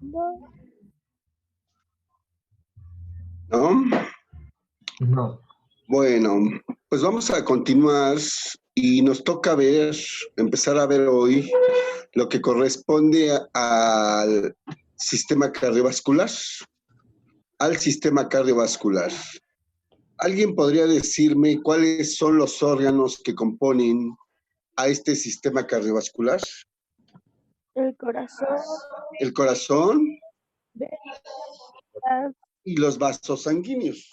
¿No? No. Bueno, pues vamos a continuar y nos toca empezar a ver hoy lo que corresponde al sistema cardiovascular. Al sistema cardiovascular. ¿Alguien podría decirme cuáles son los órganos que componen a este sistema cardiovascular? El corazón. El corazón Venas, y los vasos sanguíneos.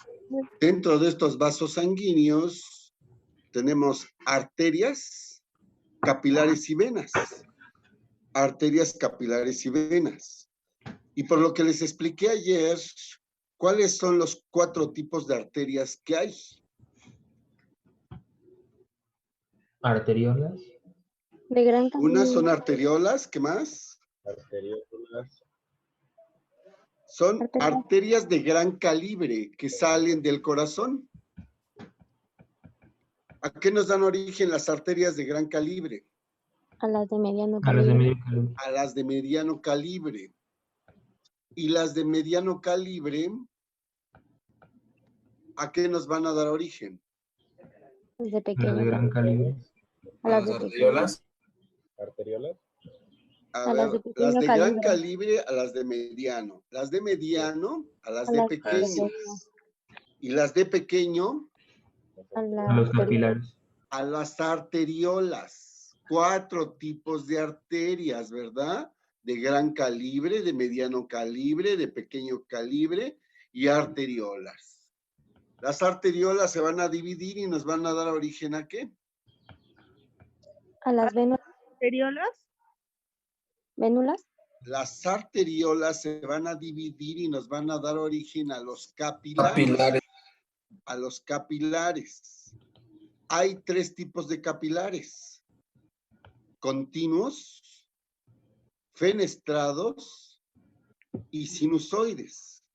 Dentro de estos vasos sanguíneos tenemos arterias, capilares y venas. Arterias, capilares y venas. Y por lo que les expliqué ayer, ¿cuáles son los 4 tipos de arterias que hay? Arteriolas. de gran calibre. Unas son arteriolas, ¿qué más? Arteriolas. Son arterias de gran calibre que salen del corazón. ¿A qué nos dan origen las arterias de gran calibre? A las de mediano A las de calibre. medio calibre. A las de mediano calibre. Y las de mediano calibre, ¿a qué nos van a dar origen? Las de A las pequeño de gran calibre. A las de arteriolas. Arteriolas. A las ver, de las pequeño de gran calibre. calibre a las de mediano. Las de mediano a las A de las de pequeño. pequeño. Y las de pequeño A A las los capilares. a las arteriolas. 4 tipos de arterias, ¿verdad? De gran calibre, de mediano calibre, de pequeño calibre y arteriolas. Las arteriolas se van a dividir y nos van a dar origen ¿a qué? a las ¿Arteriolas? vénulas. Las arteriolas se van a dividir y nos van a dar origen a los capilares. A los capilares. Hay 3 tipos de capilares. Continuos, fenestrados y sinusoides.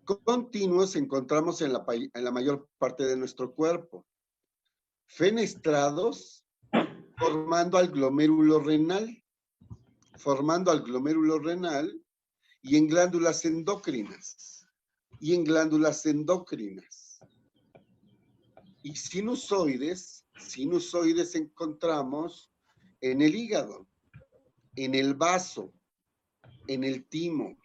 Continuos encontramos en la mayor parte de nuestro cuerpo. Fenestrados formando al glomérulo renal. Formando al glomérulo renal y en glándulas endócrinas. Y sinusoides encontramos en el hígado, en el vaso, en el timo,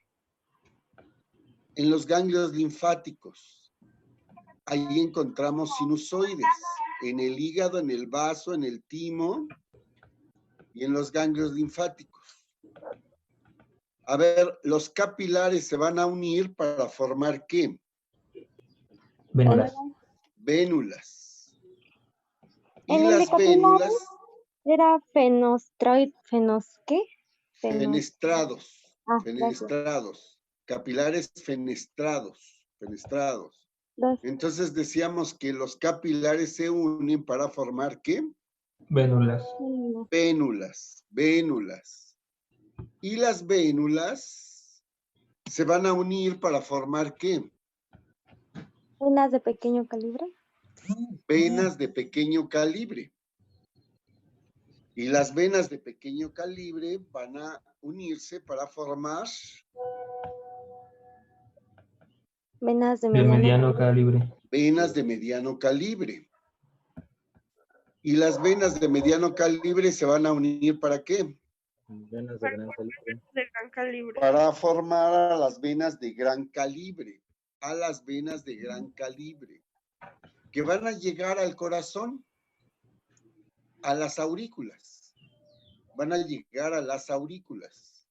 en los ganglios linfáticos. Ahí encontramos sinusoides, en el hígado, en el vaso, en el timo y en los ganglios linfáticos. A ver, los capilares se van a unir para formar ¿qué? Vénulas. Vénulas. Y En el las de capilares vénulas, era ¿qué? fenestrados. Gracias. Fenestrados. Capilares fenestrados. Fenestrados. Gracias. Entonces decíamos que los capilares se unen para formar ¿qué? Vénulas. Vénulas. Vénulas. Y las vénulas se van a unir para formar ¿qué? Venas de pequeño calibre. Venas de pequeño calibre. Y las venas de pequeño calibre van a unirse para formar Venas de De mediano calibre. venas de mediano calibre. Y las venas de mediano calibre se van a unir ¿para qué? Venas de gran calibre. De gran calibre. Para formar a las venas de gran calibre. A las venas de gran calibre. Que van a llegar al corazón. A las aurículas. Van a llegar a las aurículas.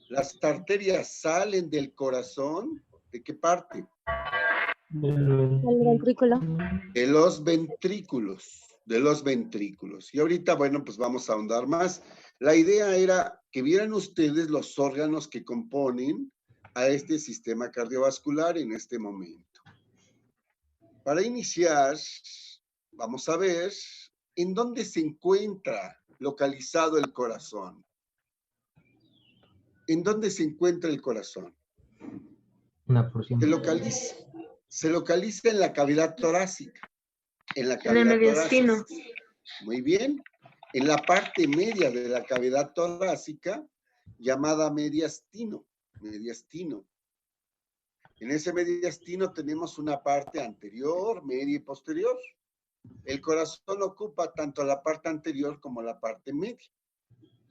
Las arterias salen del corazón. ¿De qué parte? El ventrículo. De los ventrículos. De los ventrículos. Y ahorita, bueno, pues vamos a ahondar más. La idea era que vieran ustedes los órganos que componen a este sistema cardiovascular en este momento. Para iniciar, vamos a ver en dónde se encuentra localizado el corazón. ¿En dónde se encuentra el corazón? Una porción. Se localiza en la cavidad torácica. En la En el cavidad mediastino. torácica. Muy bien. En la parte media de la cavidad torácica llamada mediastino. Mediastino. En ese mediastino tenemos una parte anterior, media y posterior. El corazón ocupa tanto la parte anterior como la parte media.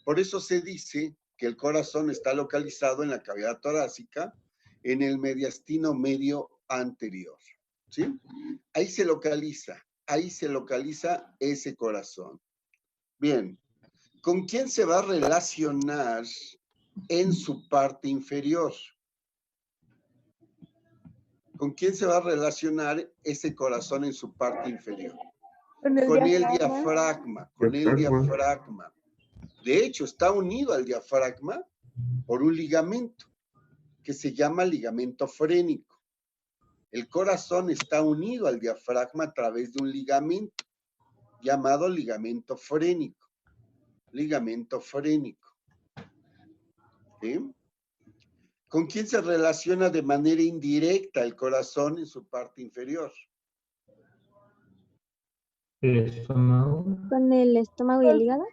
Por eso se dice que el corazón está localizado en la cavidad torácica, en el mediastino medio anterior. ¿Sí? Ahí se localiza ese corazón. Bien, ¿con quién se va a relacionar en su parte inferior? ¿Con quién se va a relacionar ese corazón en su parte inferior? Con el Con el diafragma. diafragma. De hecho, está unido al diafragma por un ligamento que se llama ligamento frénico. El corazón está unido al diafragma a través de un ligamento llamado ligamento frénico. Ligamento frénico. ¿Sí? ¿Con quién se relaciona de manera indirecta el corazón en su parte inferior? El estómago. Con el estómago y el hígado.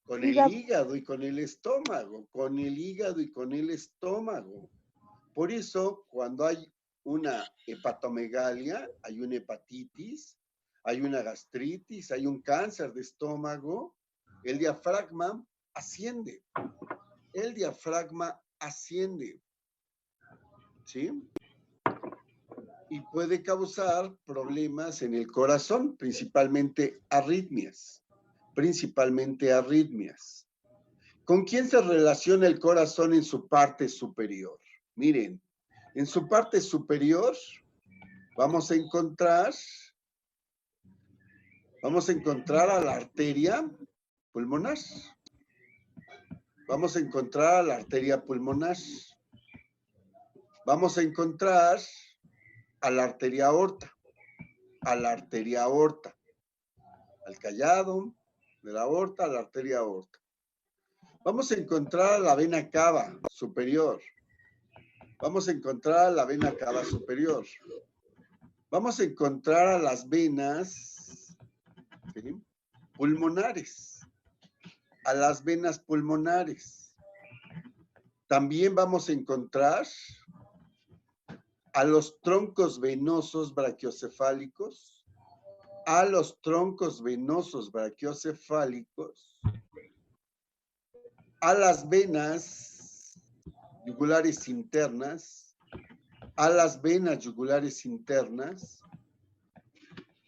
Con el hígado y con el estómago. Con el hígado y con el estómago. Por eso, cuando hay una hepatomegalia, hay una hepatitis, hay una gastritis, hay un cáncer de estómago, el diafragma asciende. El diafragma asciende. ¿Sí? Y puede causar problemas en el corazón, principalmente arritmias. ¿Con quién se relaciona el corazón en su parte superior? Miren, en su parte superior vamos a encontrar a la arteria pulmonar. Vamos a encontrar a la arteria pulmonar. Vamos a encontrar a la arteria aorta. Al callado de la aorta, a la arteria aorta. Vamos a encontrar a la vena cava superior. Vamos a encontrar a la vena cava superior. Vamos a encontrar a las venas, ¿sí?, pulmonares. A las venas pulmonares. También vamos a encontrar a los troncos venosos brachiocefálicos, a las venas yugulares internas,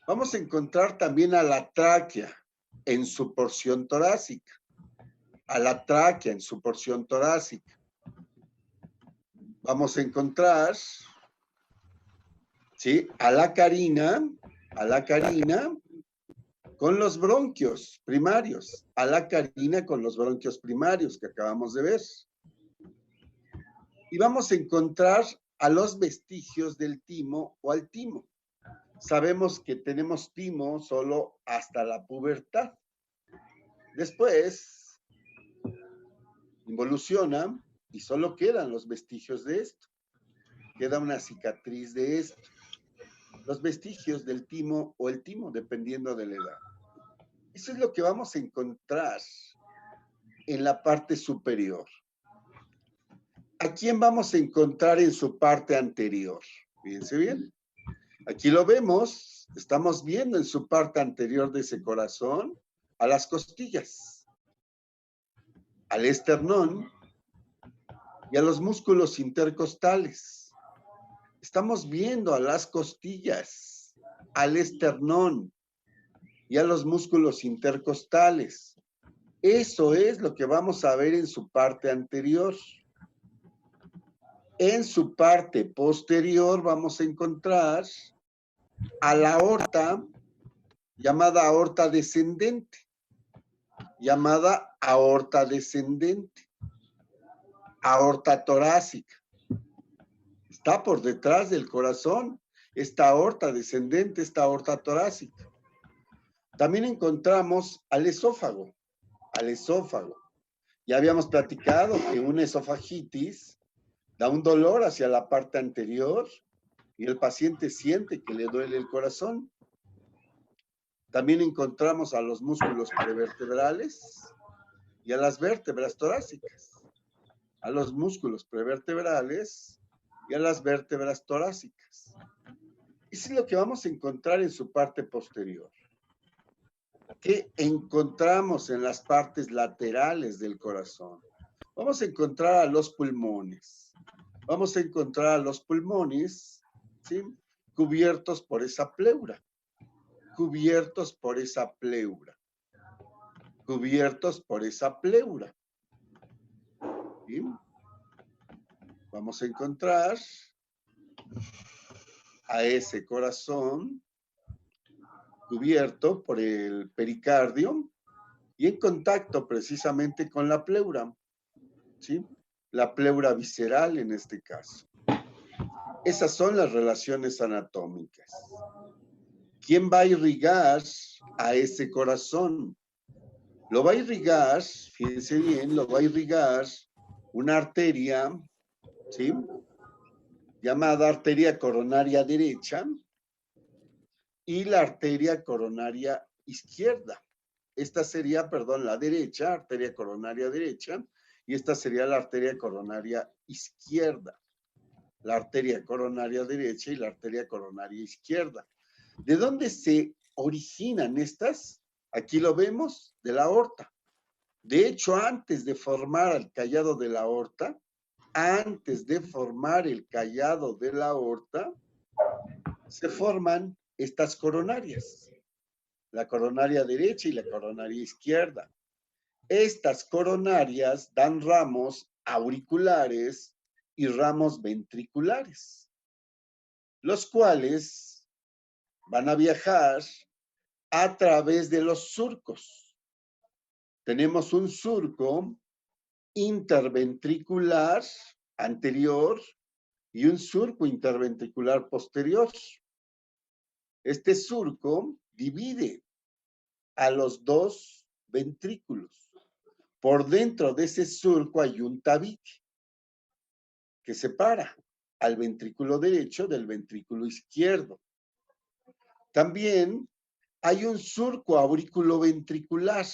Vamos a encontrar también a la tráquea en su porción torácica. Vamos a encontrar, ¿sí?, a la carina con los bronquios primarios. Que acabamos de ver. Y vamos a encontrar a los vestigios del timo o al timo. Sabemos que tenemos timo solo hasta la pubertad. Después involuciona y solo quedan los vestigios de esto. Queda una cicatriz de esto. Los vestigios del timo o el timo, dependiendo de la edad. Eso es lo que vamos a encontrar en la parte superior. ¿A quién vamos a encontrar en su parte anterior? Fíjense bien. Aquí lo vemos. Estamos viendo en su parte anterior de ese corazón a las costillas, al esternón y a los músculos intercostales. Estamos viendo a las costillas, al esternón y a los músculos intercostales. Eso es lo que vamos a ver en su parte anterior. En su parte posterior vamos a encontrar a la aorta, llamada aorta descendente. Aorta torácica. Está por detrás del corazón, esta aorta descendente, esta aorta torácica. También encontramos al esófago. Ya habíamos platicado que una esofagitis da un dolor hacia la parte anterior y el paciente siente que le duele el corazón. También encontramos a los músculos prevertebrales y a las vértebras torácicas. a los músculos prevertebrales y a las vértebras torácicas. Eso es lo que vamos a encontrar en su parte posterior. ¿Qué encontramos en las partes laterales del corazón? Vamos a encontrar a los pulmones. Vamos a encontrar a los pulmones, ¿sí?, cubiertos por esa pleura. Cubiertos por esa pleura. Cubiertos por esa pleura. ¿Sí? Vamos a encontrar a ese corazón cubierto por el pericardio y en contacto precisamente con la pleura, ¿sí? La pleura visceral en este caso. Esas son las relaciones anatómicas. ¿Quién va a irrigar a ese corazón? Lo va a irrigar, fíjense bien, lo va a irrigar una arteria, ¿sí?, llamada arteria coronaria derecha y la arteria coronaria izquierda. Esta sería, perdón, la derecha, arteria coronaria derecha, y esta sería la arteria coronaria izquierda. La arteria coronaria derecha y la arteria coronaria izquierda. ¿De dónde se originan estas? Aquí lo vemos, de la aorta. De hecho, antes de formar el callado de la aorta, se forman estas coronarias, la coronaria derecha y la coronaria izquierda. Estas coronarias dan ramos auriculares y ramos ventriculares, los cuales van a viajar a través de los surcos. Tenemos un surco interventricular anterior y un surco interventricular posterior. Este surco divide a los dos ventrículos. Por dentro de ese surco hay un tabique que separa al ventrículo derecho del ventrículo izquierdo. También hay un surco auriculoventricular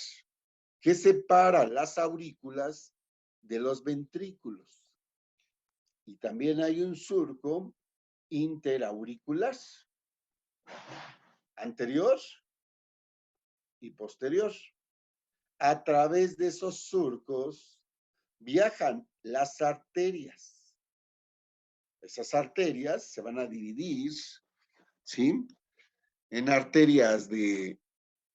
que separa las aurículas de los ventrículos. Y también hay un surco interauricular, anterior y posterior. A través de esos surcos viajan las arterias. Esas arterias se van a dividir, ¿sí?, en arterias de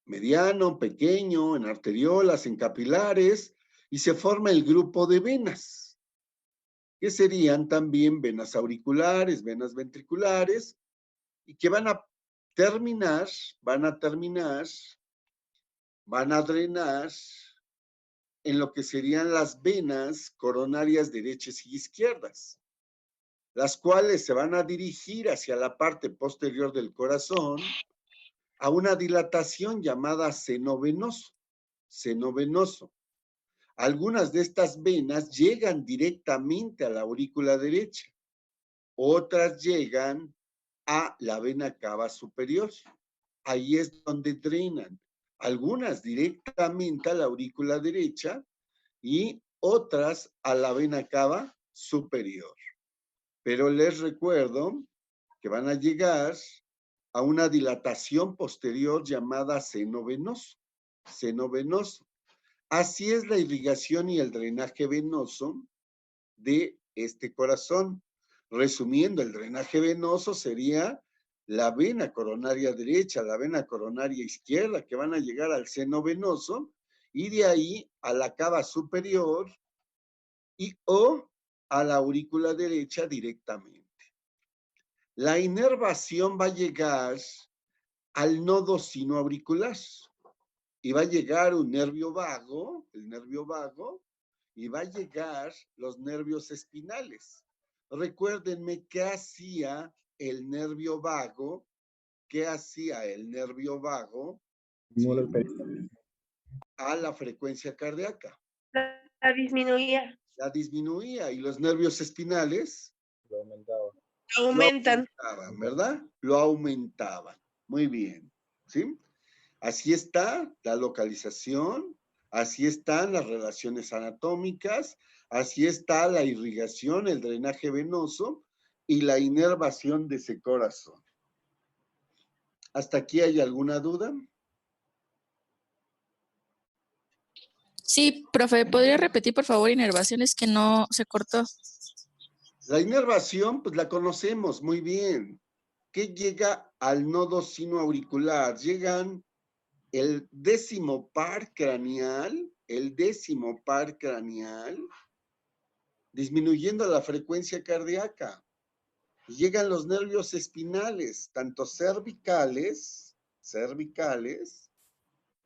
mediano, pequeño, en arteriolas, en capilares, y se forma el grupo de venas, que serían también venas auriculares, venas ventriculares, y que van a drenar en lo que serían las venas coronarias derechas y izquierdas, las cuales se van a dirigir hacia la parte posterior del corazón a una dilatación llamada seno venoso. Algunas de estas venas llegan directamente a la aurícula derecha, otras llegan a la vena cava superior. Ahí es donde drenan, algunas directamente a la aurícula derecha y otras a la vena cava superior. Pero les recuerdo que van a llegar a una dilatación posterior llamada seno venoso. Así es la irrigación y el drenaje venoso de este corazón. Resumiendo, el drenaje venoso sería la vena coronaria derecha, la vena coronaria izquierda, que van a llegar al seno venoso y de ahí a la cava superior y o a la aurícula derecha directamente. La inervación va a llegar al nodo sinoauricular y va a llegar un nervio vago, el nervio vago, y va a llegar los nervios espinales. Recuérdenme qué hacía el nervio vago, Estimula el pericardio. a la frecuencia cardíaca. La disminuía. La disminuía y los nervios espinales Lo aumentaba. Aumentan. lo aumentaban, ¿verdad? Lo aumentaban. Muy bien, ¿sí? Así está la localización, así están las relaciones anatómicas, Así está la irrigación, el drenaje venoso y la inervación de ese corazón. ¿Hasta aquí hay alguna duda? Sí, profe, ¿podría repetir, por favor, inervaciones que no se cortó? La inervación, pues la conocemos muy bien. ¿Qué llega al nodo sinoauricular? Llegan el décimo par craneal, disminuyendo la frecuencia cardíaca. Llegan los nervios espinales, tanto cervicales,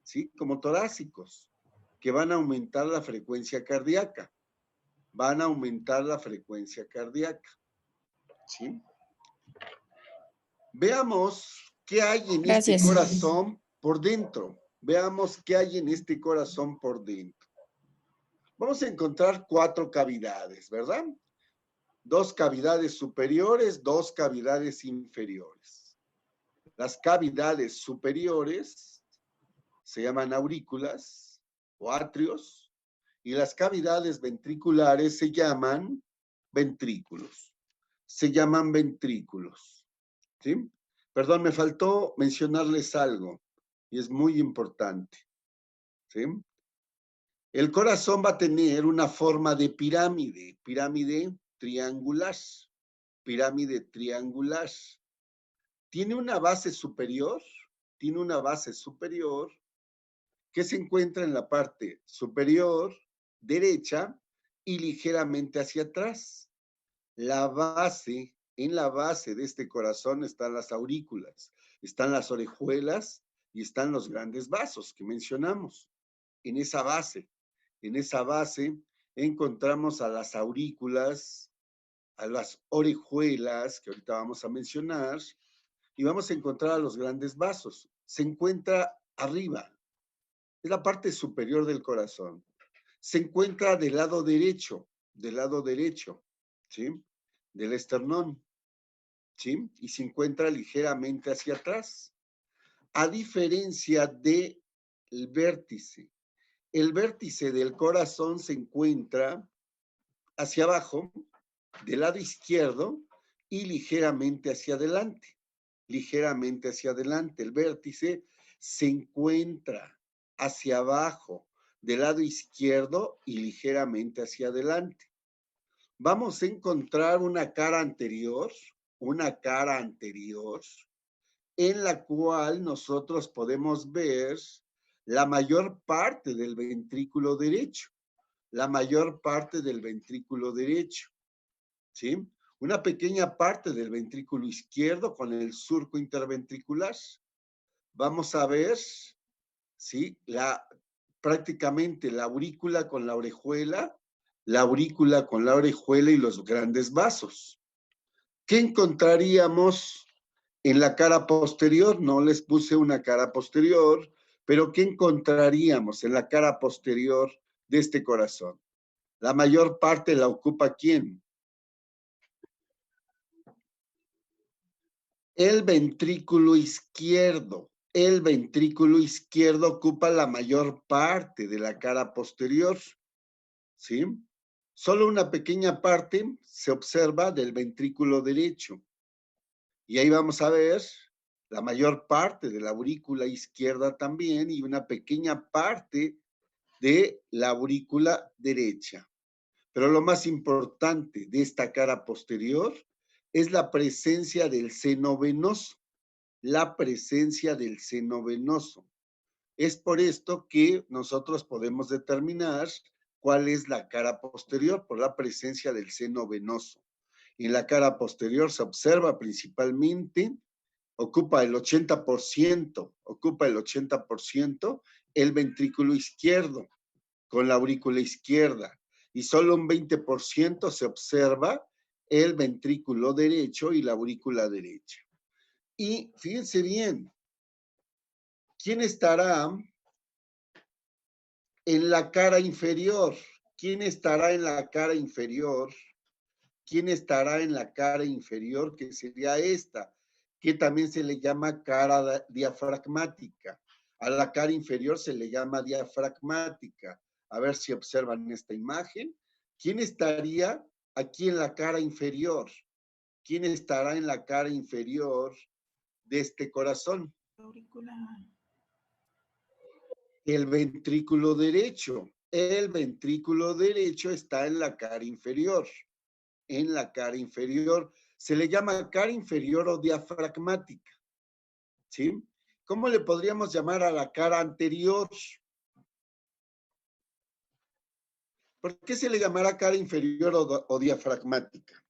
¿sí? Como torácicos, que van a aumentar la frecuencia cardíaca. ¿Sí? Veamos qué hay en Gracias. este corazón por dentro. Vamos a encontrar 4 cavidades, ¿verdad? 2 cavidades superiores, 2 cavidades inferiores. Las cavidades superiores se llaman aurículas o atrios y las cavidades ventriculares se llaman ventrículos. ¿Sí? Perdón, me faltó mencionarles algo y es muy importante. ¿Sí? El corazón va a tener una forma de pirámide triangular. Tiene una base superior que se encuentra en la parte superior derecha y ligeramente hacia atrás. En la base de este corazón están las aurículas, están las orejuelas y están los grandes vasos que mencionamos. En esa base encontramos a las aurículas, a las orejuelas, que ahorita vamos a mencionar, y vamos a encontrar a los grandes vasos. Se encuentra arriba, es la parte superior del corazón. Se encuentra del lado derecho, ¿sí? Del esternón, ¿sí? Y se encuentra ligeramente hacia atrás. A diferencia del vértice. El vértice del corazón se encuentra hacia abajo, del lado izquierdo y ligeramente hacia adelante. El vértice se encuentra hacia abajo, del lado izquierdo y ligeramente hacia adelante. Vamos a encontrar una cara anterior en la cual nosotros podemos ver la mayor parte del ventrículo derecho. ¿Sí? Una pequeña parte del ventrículo izquierdo con el surco interventricular. Vamos a ver, ¿sí? Prácticamente la aurícula con la orejuela y los grandes vasos. ¿Qué encontraríamos en la cara posterior? No les puse una cara posterior, pero ¿qué encontraríamos en la cara posterior de este corazón? La mayor parte la ocupa ¿quién? El ventrículo izquierdo. El ventrículo izquierdo ocupa la mayor parte de la cara posterior, ¿sí? Solo una pequeña parte se observa del ventrículo derecho. Y ahí vamos a ver la mayor parte de la aurícula izquierda también y una pequeña parte de la aurícula derecha. Pero lo más importante de esta cara posterior es la presencia del seno venoso. Es por esto que nosotros podemos determinar cuál es la cara posterior, por la presencia del seno venoso. En la cara posterior se observa principalmente, ocupa el 80% el ventrículo izquierdo con la aurícula izquierda y solo un 20% se observa el ventrículo derecho y la aurícula derecha. Y fíjense bien, ¿quién estará en la cara inferior? ¿Quién estará en la cara inferior? Que sería esta, que también se le llama cara diafragmática. A la cara inferior se le llama diafragmática. A ver si observan esta imagen. ¿Quién estaría aquí en la cara inferior? ¿Quién estará en la cara inferior de este corazón? El ventrículo derecho. El ventrículo derecho está en la cara inferior. En la cara inferior. Se le llama cara inferior o diafragmática. ¿Sí? ¿Cómo le podríamos llamar a la cara anterior? ¿Por qué se le llamará cara inferior o diafragmática?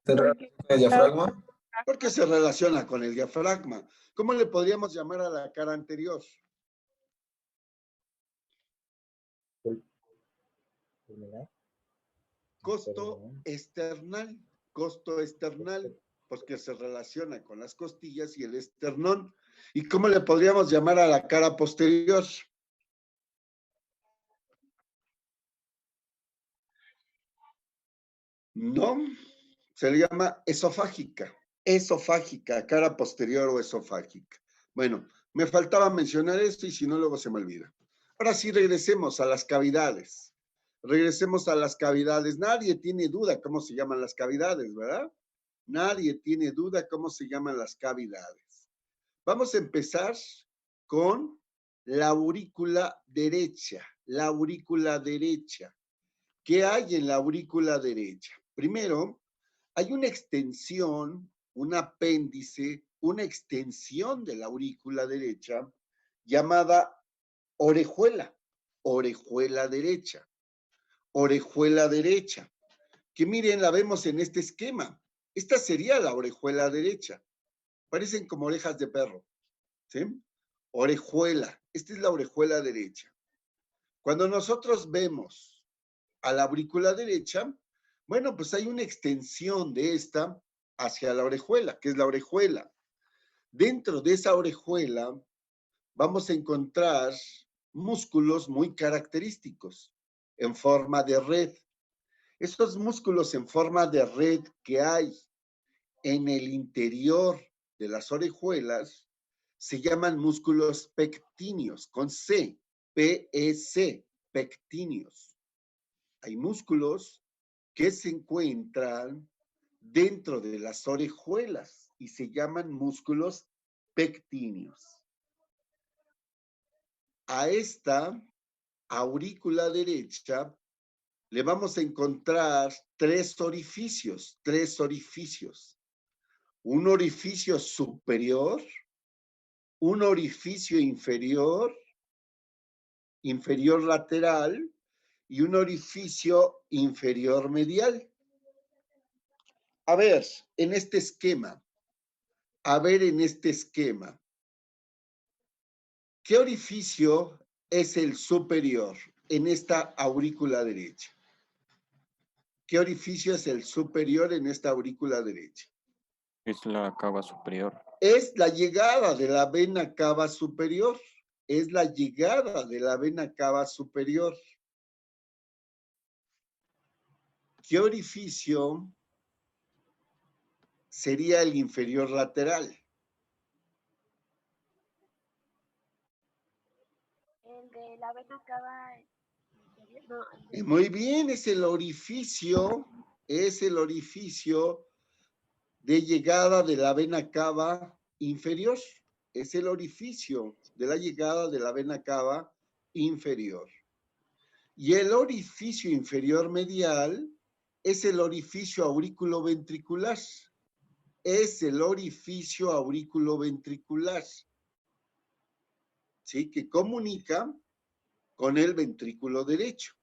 ¿El diafragma? Porque se relaciona con el diafragma. ¿Cómo le podríamos llamar a la cara anterior? Pulmonar. Costo external. Costo external, porque se relaciona con las costillas y el esternón. ¿Y cómo le podríamos llamar a la cara posterior? No, se le llama esofágica. Esofágica, cara posterior o esofágica. Bueno, me faltaba mencionar esto y si no, luego se me olvida. Ahora sí, regresemos a las cavidades. Regresemos a las cavidades. Nadie tiene duda cómo se llaman las cavidades, ¿verdad? Nadie tiene duda cómo se llaman las cavidades. Vamos a empezar con la aurícula derecha. La aurícula derecha. ¿Qué hay en la aurícula derecha? Primero, hay una extensión, un apéndice, una extensión de la aurícula derecha llamada orejuela, orejuela derecha, orejuela derecha, que miren, la vemos en este esquema. Esta sería la orejuela derecha. Parecen como orejas de perro, ¿sí? Orejuela, esta es la orejuela derecha. Cuando nosotros vemos a la aurícula derecha, bueno, pues hay una extensión de esta hacia la orejuela, que es la orejuela. Dentro de esa orejuela vamos a encontrar músculos muy característicos en forma de red. Estos músculos en forma de red que hay en el interior de las orejuelas se llaman músculos pectíneos, con C, P-E-C, pectíneos. Hay músculos que se encuentran dentro de las orejuelas y se llaman músculos pectíneos. A esta aurícula derecha le vamos a encontrar tres orificios. Un orificio superior, un orificio inferior, inferior lateral, y un orificio inferior medial. A ver, en este esquema, ¿qué orificio es el superior en esta aurícula derecha? ¿Qué orificio es el superior en esta aurícula derecha? Es la cava superior. Es la llegada de la vena cava superior. Es la llegada de la vena cava superior. ¿Qué orificio sería el inferior lateral? El de la vena cava. No, Muy bien, es el orificio de llegada de la vena cava inferior. Es el orificio de la llegada de la vena cava inferior. Y el orificio inferior medial es el orificio aurículo-ventricular. Es el orificio aurículo-ventricular, ¿sí? Que comunica con el ventrículo derecho.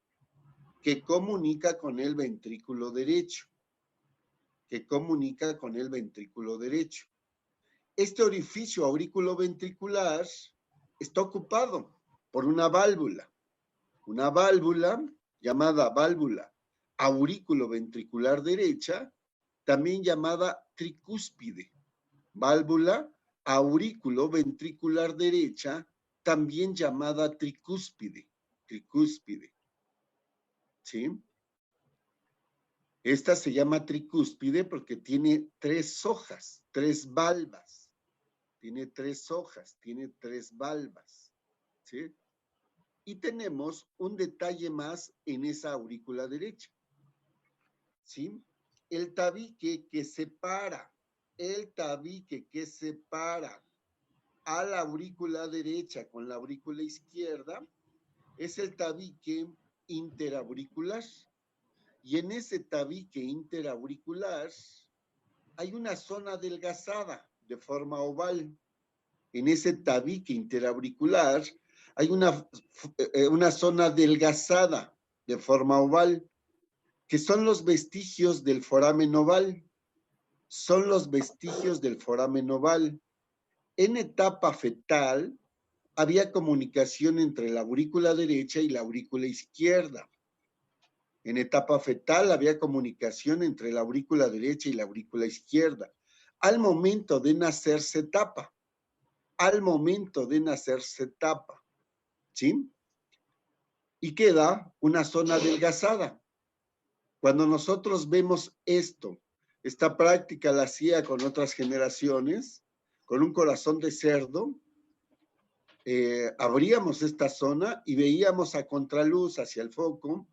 Que comunica con el ventrículo derecho. Que comunica con el ventrículo derecho. Este orificio aurículo-ventricular está ocupado por una válvula llamada válvula aurículo-ventricular derecha, también llamada tricúspide. Válvula aurículo-ventricular derecha, también llamada tricúspide. Tricúspide. ¿Sí? Esta se llama tricúspide porque tiene tres hojas, tres valvas. Tiene tres hojas, tiene tres valvas. ¿Sí? Y tenemos un detalle más en esa aurícula derecha, ¿sí? El tabique que separa a la aurícula derecha con la aurícula izquierda es el tabique interauricular. Y en ese tabique interauricular hay una zona adelgazada de forma oval. En ese tabique interauricular hay una zona adelgazada de forma oval, que son los vestigios del foramen oval. Son los vestigios del foramen oval. En etapa fetal había comunicación entre la aurícula derecha y la aurícula izquierda. En etapa fetal había comunicación entre la aurícula derecha y la aurícula izquierda. Al momento de nacer se tapa. Al momento de nacer se tapa. ¿Sí? Y queda una zona adelgazada. Cuando nosotros vemos esto, esta práctica la hacía con otras generaciones, con un corazón de cerdo, abríamos esta zona y veíamos a contraluz hacia el foco,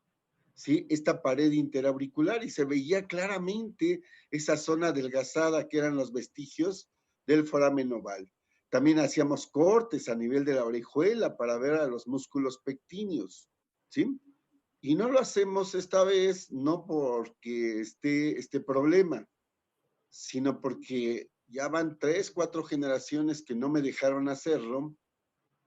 ¿sí? Esta pared interauricular y se veía claramente esa zona adelgazada que eran los vestigios del foramen oval. También hacíamos cortes a nivel de la orejuela para ver a los músculos pectíneos, ¿sí? Y no lo hacemos esta vez no porque esté este problema, sino porque ya van 3, 4 generaciones que no me dejaron hacerlo,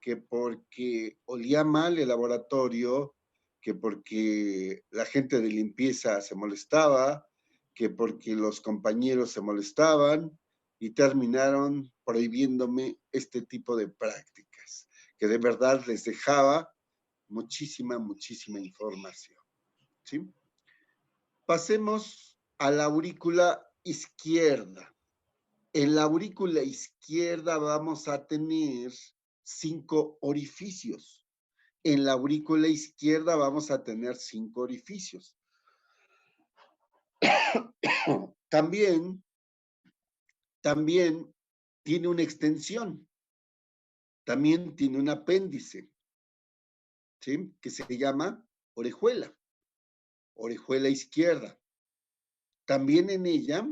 que porque olía mal el laboratorio, que porque la gente de limpieza se molestaba, que porque los compañeros se molestaban y terminaron prohibiéndome este tipo de prácticas, que de verdad les dejaba muchísima información. ¿Sí? Pasemos a la aurícula izquierda. En la aurícula izquierda vamos a tener 5 orificios. En la aurícula izquierda vamos a tener 5 orificios. También tiene una extensión. También tiene un apéndice, ¿sí? Que se llama orejuela. Orejuela izquierda. También en ella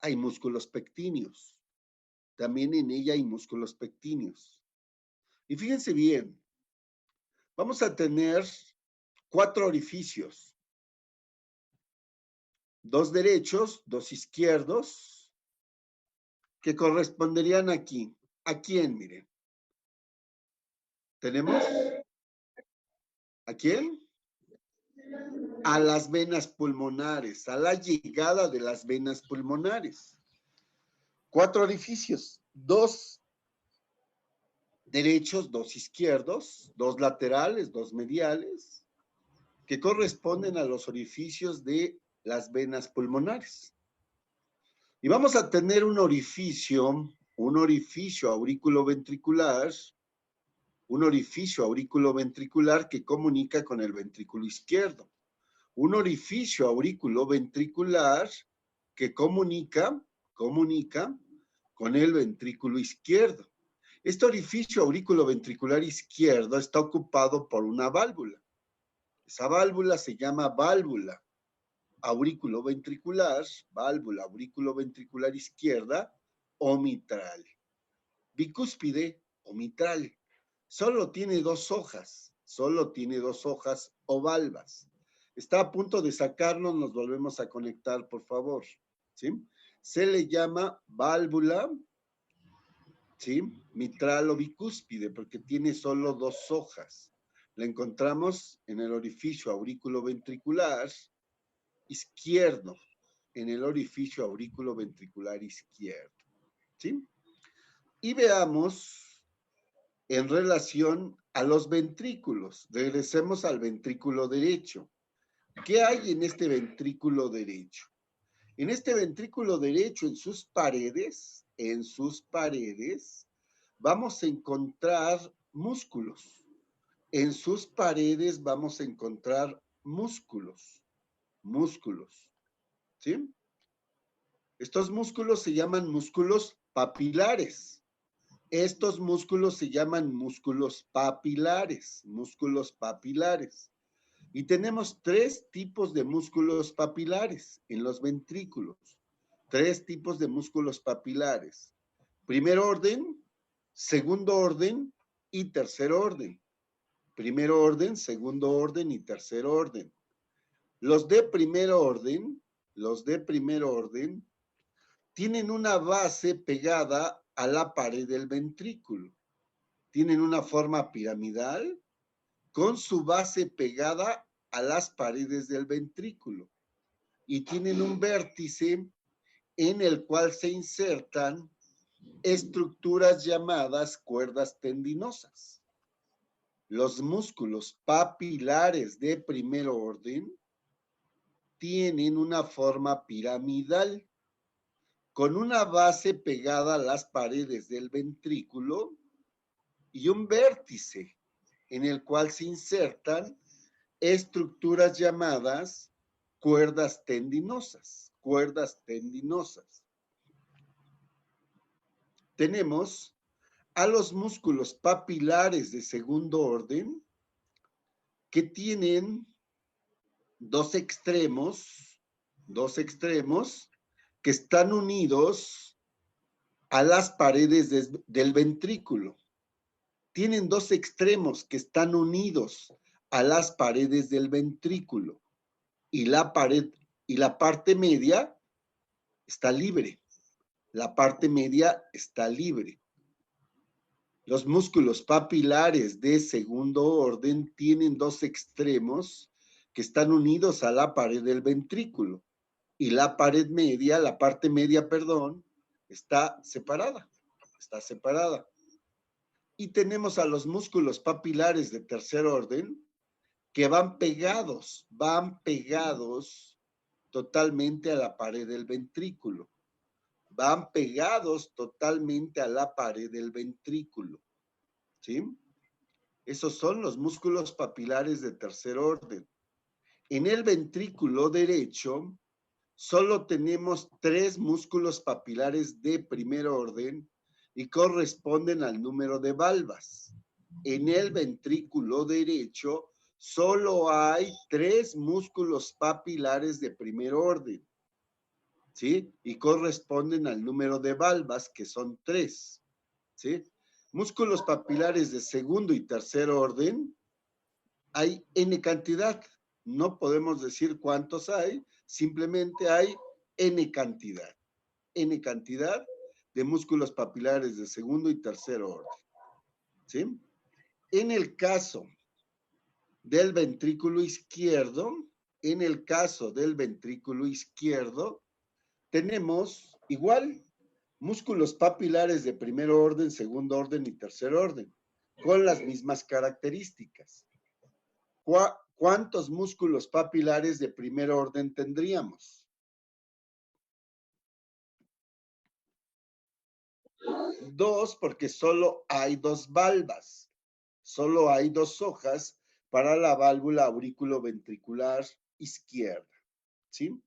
hay músculos pectíneos. También en ella hay músculos pectíneos. Y fíjense bien, vamos a tener 4 orificios. 2 derechos, 2 izquierdos, que corresponderían aquí. ¿A quién? Miren. ¿Tenemos? ¿A quién? A las venas pulmonares, a la llegada de las venas pulmonares. 4 orificios, 2 derechos, 2 izquierdos, 2 laterales, 2 mediales, que corresponden a los orificios de las venas pulmonares. Y vamos a tener un orificio aurículo-ventricular, que comunica con el ventrículo izquierdo. Un orificio aurículo-ventricular que comunica con el ventrículo izquierdo. Este orificio aurículo-ventricular izquierdo está ocupado por una válvula. Esa válvula se llama válvula aurículo-ventricular izquierda o mitral. Bicúspide o mitral. Solo tiene 2 hojas o valvas. Está a punto de sacarnos, nos volvemos a conectar, por favor. ¿Sí? Se le llama válvula, ¿sí? Mitral o bicúspide, porque tiene solo 2 hojas. La encontramos en el orificio aurículo-ventricular izquierdo, en el orificio aurículo-ventricular izquierdo. ¿Sí? Y veamos en relación a los ventrículos. Regresemos al ventrículo derecho. ¿Qué hay en este ventrículo derecho? En este ventrículo derecho, en sus paredes, vamos a encontrar músculos. En sus paredes vamos a encontrar músculos. ¿Sí? Estos músculos se llaman músculos papilares. Estos músculos se llaman músculos papilares, músculos papilares. Y tenemos 3 tipos de músculos papilares en los ventrículos. 3 tipos de músculos papilares. Primer orden, segundo orden y tercer orden. Primer orden, segundo orden y tercer orden. Los de primer orden tienen una base pegada a la pared del ventrículo. Tienen una forma piramidal con su base pegada a las paredes del ventrículo y tienen un vértice en el cual se insertan estructuras llamadas cuerdas tendinosas. Los músculos papilares de primer orden tienen una forma piramidal con una base pegada a las paredes del ventrículo y un vértice en el cual se insertan estructuras llamadas cuerdas tendinosas. Tenemos a los músculos papilares de segundo orden que tienen dos extremos que están unidos a las paredes del ventrículo. Tienen 2 extremos que están unidos a las paredes del ventrículo y la parte media está libre. La parte media está libre. Los músculos papilares de segundo orden tienen 2 extremos que están unidos a la pared del ventrículo y la parte media, está separada. Y tenemos a los músculos papilares de tercer orden que van pegados totalmente a la pared del ventrículo. ¿Sí? Esos son los músculos papilares de tercer orden. En el ventrículo derecho solo tenemos 3 músculos papilares de primer orden y corresponden al número de valvas. En el ventrículo derecho solo hay 3 músculos papilares de primer orden, ¿sí? Y corresponden al número de valvas, que son 3, ¿sí? Músculos papilares de segundo y tercer orden, hay N cantidad. No podemos decir cuántos hay, simplemente hay N cantidad de músculos papilares de segundo y tercer orden, ¿sí? En el caso del ventrículo izquierdo, tenemos igual músculos papilares de primer orden, segundo orden y tercer orden, con las mismas características. ¿Cuántos músculos papilares de primer orden tendríamos? 2, porque solo hay 2 valvas. Solo hay 2 hojas para la válvula auriculoventricular izquierda, ¿sí?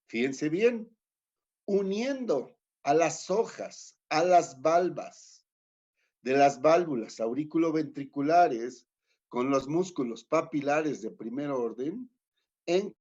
Fíjense bien, uniendo a las hojas, a las valvas de las válvulas auriculoventriculares con los músculos papilares de primer orden, en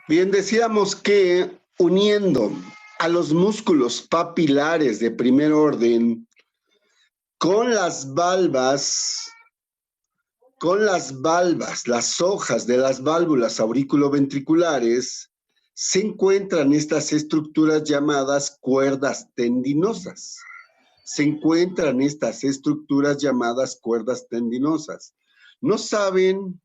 Bien, decíamos que uniendo a los músculos papilares de primer orden con las valvas, las hojas de las válvulas auriculoventriculares, se encuentran estas estructuras llamadas cuerdas tendinosas. Se encuentran estas estructuras llamadas cuerdas tendinosas. No saben,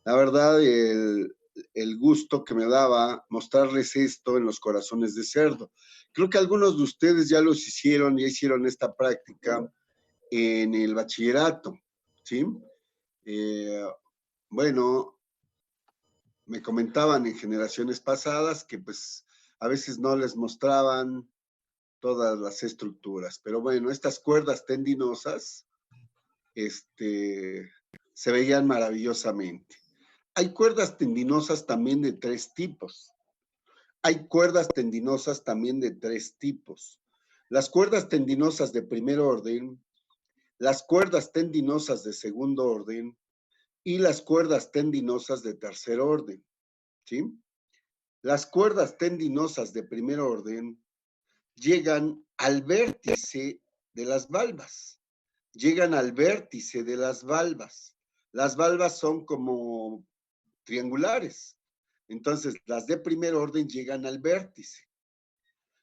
la verdad, el gusto que me daba mostrarles esto en los corazones de cerdo. Creo que algunos de ustedes ya los hicieron, ya hicieron esta práctica en el bachillerato, ¿sí? Bueno, me comentaban en generaciones pasadas que pues a veces no les mostraban todas las estructuras, pero bueno, estas cuerdas tendinosas se veían maravillosamente. Hay cuerdas tendinosas también de tres tipos. Hay cuerdas tendinosas también de tres tipos. Las cuerdas tendinosas de primer orden, las cuerdas tendinosas de segundo orden y las cuerdas tendinosas de tercer orden, ¿sí? Las cuerdas tendinosas de primer orden llegan al vértice de las valvas. Llegan al vértice de las valvas. Las valvas son como triangulares. Entonces, las de primer orden llegan al vértice.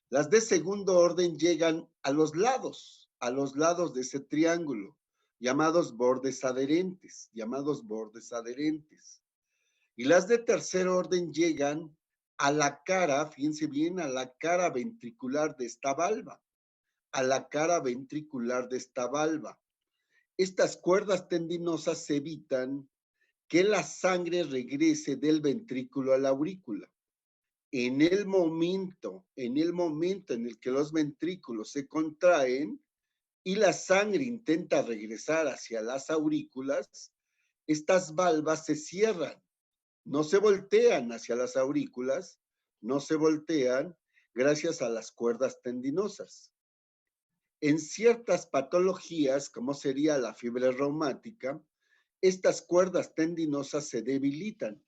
Las de segundo orden llegan a los lados de ese triángulo, llamados bordes adherentes, Y las de tercer orden llegan a la cara, fíjense bien, a la cara ventricular de esta valva, Estas cuerdas tendinosas evitan que la sangre regrese del ventrículo a la aurícula. En el momento en el que los ventrículos se contraen y la sangre intenta regresar hacia las aurículas, estas valvas se cierran, no se voltean hacia las aurículas, no se voltean gracias a las cuerdas tendinosas. En ciertas patologías, como sería la fiebre reumática, estas cuerdas tendinosas se debilitan.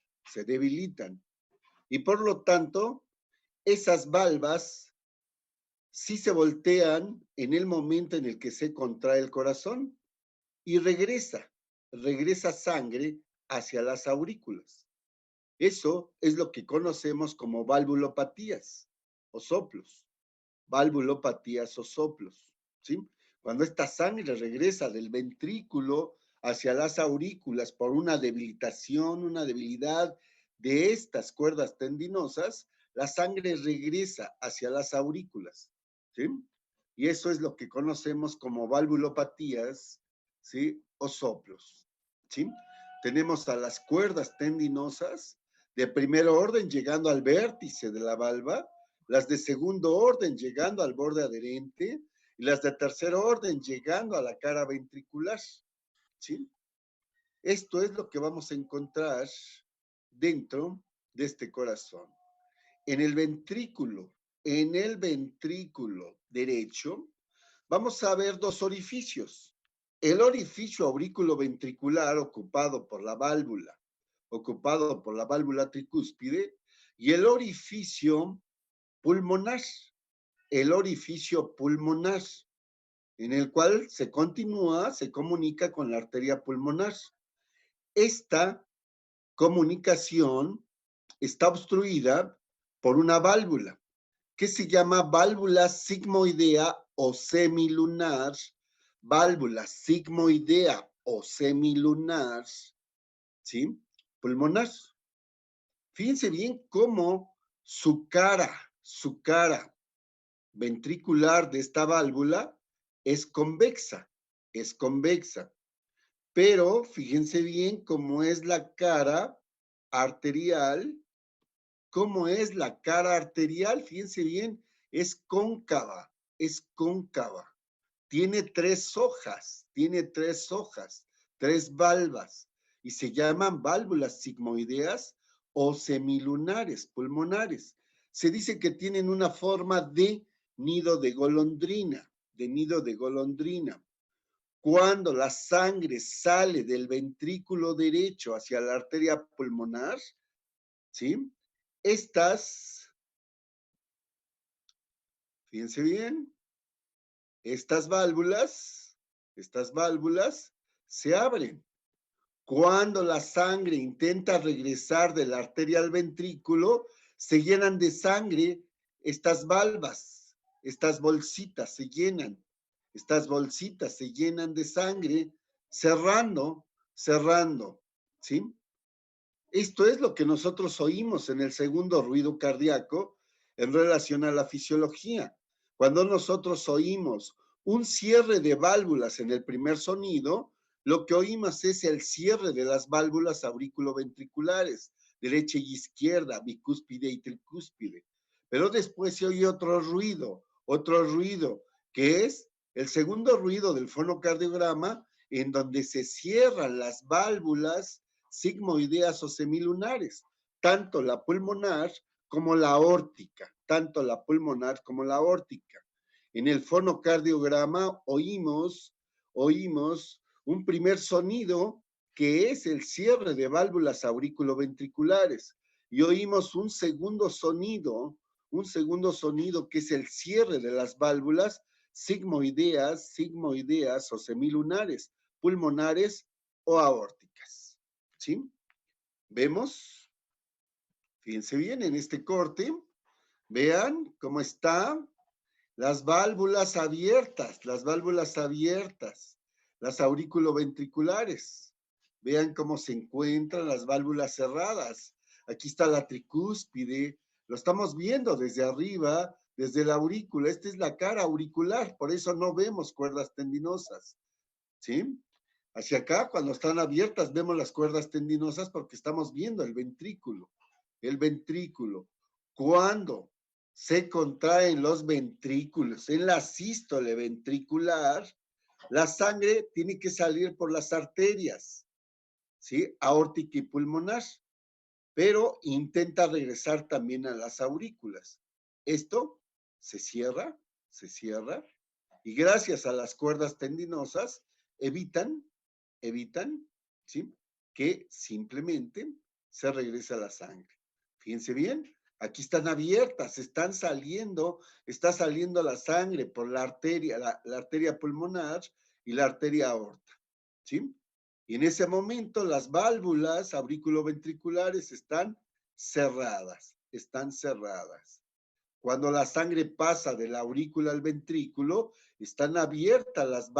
Y por lo tanto, esas valvas sí se voltean en el momento en el que se contrae el corazón y regresa sangre hacia las aurículas. Eso es lo que conocemos como valvulopatías o soplos. ¿Sí? Cuando esta sangre regresa del ventrículo hacia las aurículas por una debilidad de estas cuerdas tendinosas, la sangre regresa hacia las aurículas, ¿sí? Y eso es lo que conocemos como valvulopatías, ¿sí? O soplos, ¿sí? Tenemos a las cuerdas tendinosas de primer orden llegando al vértice de la valva, las de segundo orden llegando al borde adherente y las de tercer orden llegando a la cara ventricular, ¿sí? Esto es lo que vamos a encontrar dentro de este corazón. En el ventrículo derecho, vamos a ver dos orificios. El orificio aurículo-ventricular ocupado por la válvula tricúspide, y el orificio pulmonar, en el cual se comunica con la arteria pulmonar. Esta comunicación está obstruida por una válvula que se llama válvula sigmoidea o semilunar, ¿sí? Pulmonar. Fíjense bien cómo su cara ventricular de esta válvula es convexa. Pero fíjense bien cómo es la cara arterial. Fíjense bien, es cóncava. tiene 3 hojas, tres valvas, y se llaman válvulas sigmoideas o semilunares, pulmonares. Se dice que tienen una forma de nido de golondrina, Cuando la sangre sale del ventrículo derecho hacia la arteria pulmonar, ¿sí? Fíjense bien, estas válvulas se abren. Cuando la sangre intenta regresar de la arteria al ventrículo, se llenan de sangre estas valvas, estas bolsitas se llenan de sangre, cerrando, ¿sí? Esto es lo que nosotros oímos en el segundo ruido cardíaco en relación a la fisiología. Cuando nosotros oímos un cierre de válvulas en el primer sonido, lo que oímos es el cierre de las válvulas auriculoventriculares, derecha y izquierda, bicúspide y tricúspide. Pero después se oye otro ruido, que es el segundo ruido del fonocardiograma, en donde se cierran las válvulas sigmoideas o semilunares, tanto la pulmonar como la aórtica, En el fonocardiograma oímos un primer sonido que es el cierre de válvulas auriculoventriculares y oímos un segundo sonido que es el cierre de las válvulas sigmoideas o semilunares, pulmonares o aórticas. ¿Sí? ¿Vemos? Fíjense bien en este corte. Vean cómo están las válvulas abiertas, las auriculoventriculares. Vean cómo se encuentran las válvulas cerradas. Aquí está la tricúspide. Lo estamos viendo desde arriba, desde la aurícula. Esta es la cara auricular, por eso no vemos cuerdas tendinosas. ¿Sí? Hacia acá, cuando están abiertas, vemos las cuerdas tendinosas porque estamos viendo el ventrículo. Cuando se contraen los ventrículos en la sístole ventricular, la sangre tiene que salir por las arterias, ¿sí? Aórtica y pulmonar, pero intenta regresar también a las aurículas. Esto se cierra, y gracias a las cuerdas tendinosas evitan, ¿sí? Que simplemente se regrese a la sangre. Fíjense bien, aquí están abiertas, está saliendo la sangre por la arteria, la arteria pulmonar y la arteria aorta, ¿sí? Y en ese momento las válvulas auriculoventriculares están cerradas. Cuando la sangre pasa de la aurícula al ventrículo, están abiertas las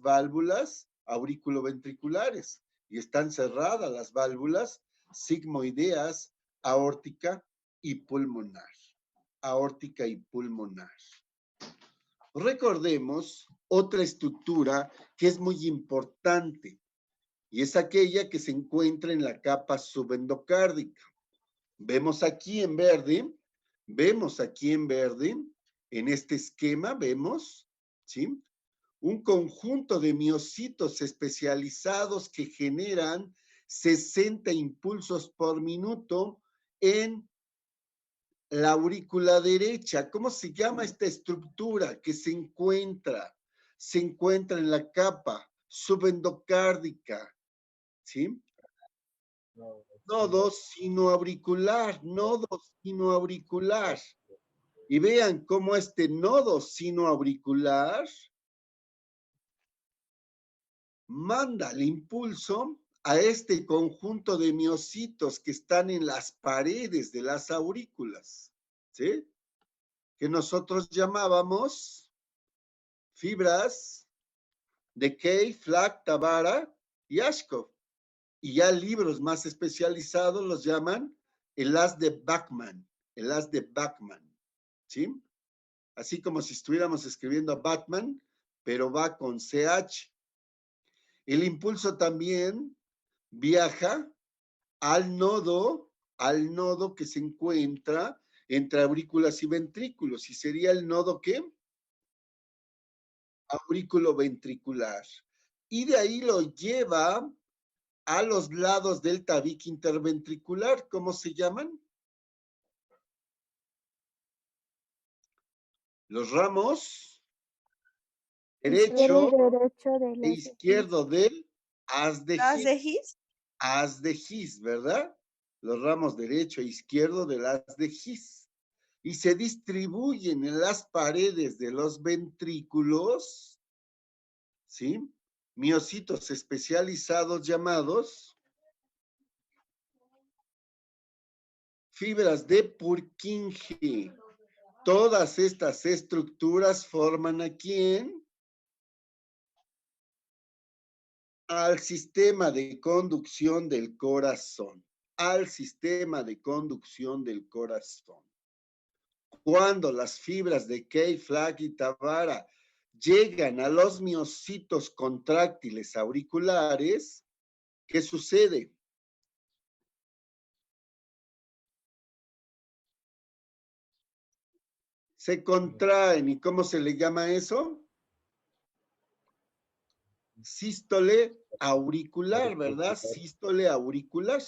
válvulas auriculoventriculares y están cerradas las válvulas sigmoideas, aórtica y pulmonar. Recordemos otra estructura que es muy importante y es aquella que se encuentra en la capa subendocárdica. Vemos aquí en verde, en este esquema, vemos, ¿sí? Un conjunto de miocitos especializados que generan 60 impulsos por minuto en la aurícula derecha. ¿Cómo se llama esta estructura que se encuentra en la capa subendocárdica? ¿Sí? Nodo sinoauricular. Y vean cómo este nodo sinoauricular manda el impulso a este conjunto de miocitos que están en las paredes de las aurículas, ¿sí? Que nosotros llamábamos fibras de Kay, Flack, Tabara y Ashkov. Y ya libros más especializados los llaman el haz de Bachmann, ¿sí? Así como si estuviéramos escribiendo Batman, pero va con CH. El impulso también viaja al nodo que se encuentra entre aurículas y ventrículos. ¿Y sería el nodo qué? aurículo ventricular. Y de ahí lo lleva a los lados del tabique interventricular. ¿Cómo se llaman? Los ramos derecho derecho de e izquierdo del haz de ¿Haz de His. His? Haz de His, ¿verdad? Los ramos derecho e izquierdo del haz de His. Y se distribuyen en las paredes de los ventrículos, ¿sí? Miocitos especializados llamados fibras de Purkinje. Todas estas estructuras forman ¿a quién? Al sistema de conducción del corazón. Al sistema de conducción del corazón. Cuando las fibras de Kay, Flack y Tabara llegan a los miocitos contráctiles auriculares, ¿qué sucede? Se contraen. ¿Y cómo se le llama eso? Sístole auricular, ¿verdad? Sístole auricular.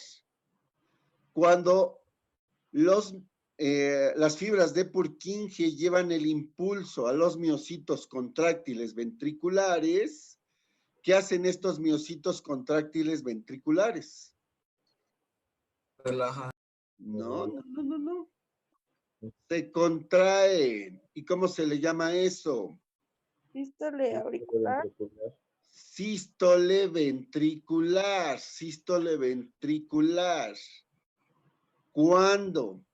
Cuando las fibras de Purkinje llevan el impulso a los miocitos contráctiles ventriculares, ¿qué hacen estos miocitos contráctiles ventriculares? Relaja. No. Se contraen. ¿Y cómo se le llama eso? Sístole auricular. Sístole ventricular. Sístole ventricular. Cuando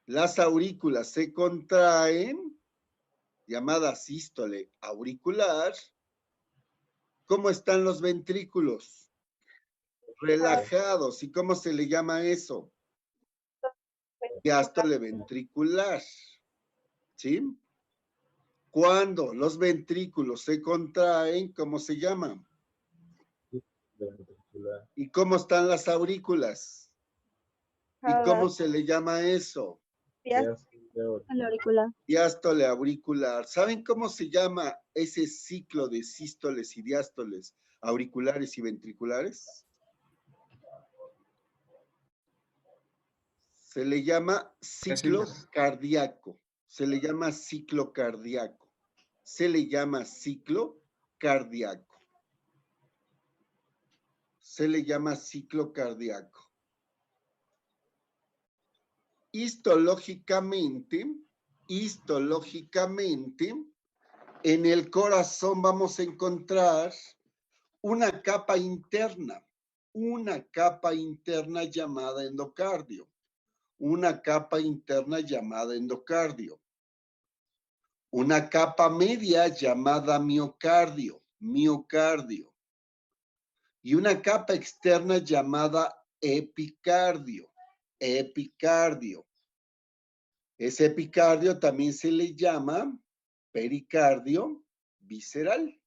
las aurículas se contraen, llamada sístole auricular, ¿cómo están los ventrículos? Relajados. ¿Y cómo se le llama eso? Diástole ventricular. ¿Sí? Cuando los ventrículos se contraen, ¿cómo se llama? ¿Y cómo están las aurículas? ¿Y cómo se le llama eso? El auricular. Diástole auricular. ¿Saben cómo se llama ese ciclo de sístoles y diástoles auriculares y ventriculares? Se le llama ciclo cardíaco. Se le llama ciclo cardíaco. Se le llama ciclo cardíaco. Se le llama ciclo cardíaco. Histológicamente, en el corazón vamos a encontrar una capa interna llamada endocardio. Una capa interna llamada endocardio. Una capa media llamada miocardio. Y una capa externa llamada epicardio. Ese epicardio también se le llama pericardio visceral.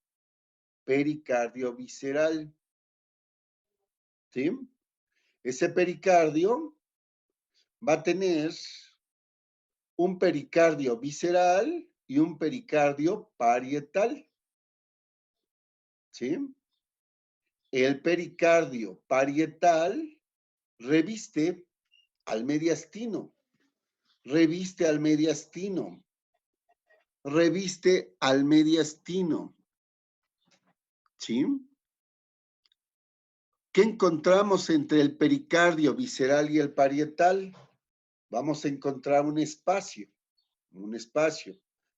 ¿Sí? Ese pericardio va a tener un pericardio visceral y un pericardio parietal. ¿Sí? El pericardio parietal reviste al mediastino. ¿Sí? ¿Qué encontramos entre el pericardio visceral y el parietal? Vamos a encontrar un espacio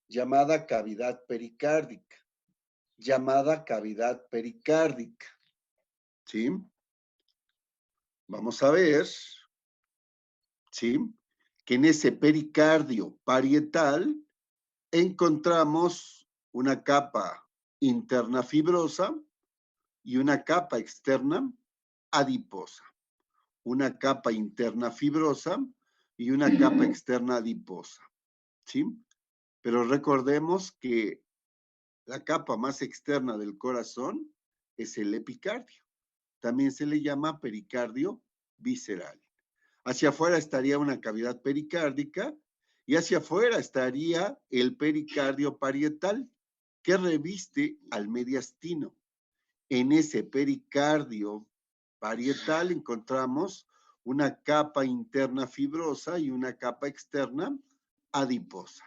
llamada cavidad pericárdica. ¿Sí? Vamos a ver, ¿sí? Que en ese pericardio parietal encontramos una capa interna fibrosa y una capa externa adiposa. Una capa interna fibrosa y una capa externa adiposa. ¿Sí? Pero recordemos que la capa más externa del corazón es el epicardio. También se le llama pericardio visceral. Hacia afuera estaría una cavidad pericárdica y hacia afuera estaría el pericardio parietal. que reviste al mediastino. En ese pericardio parietal encontramos una capa interna fibrosa y una capa externa adiposa.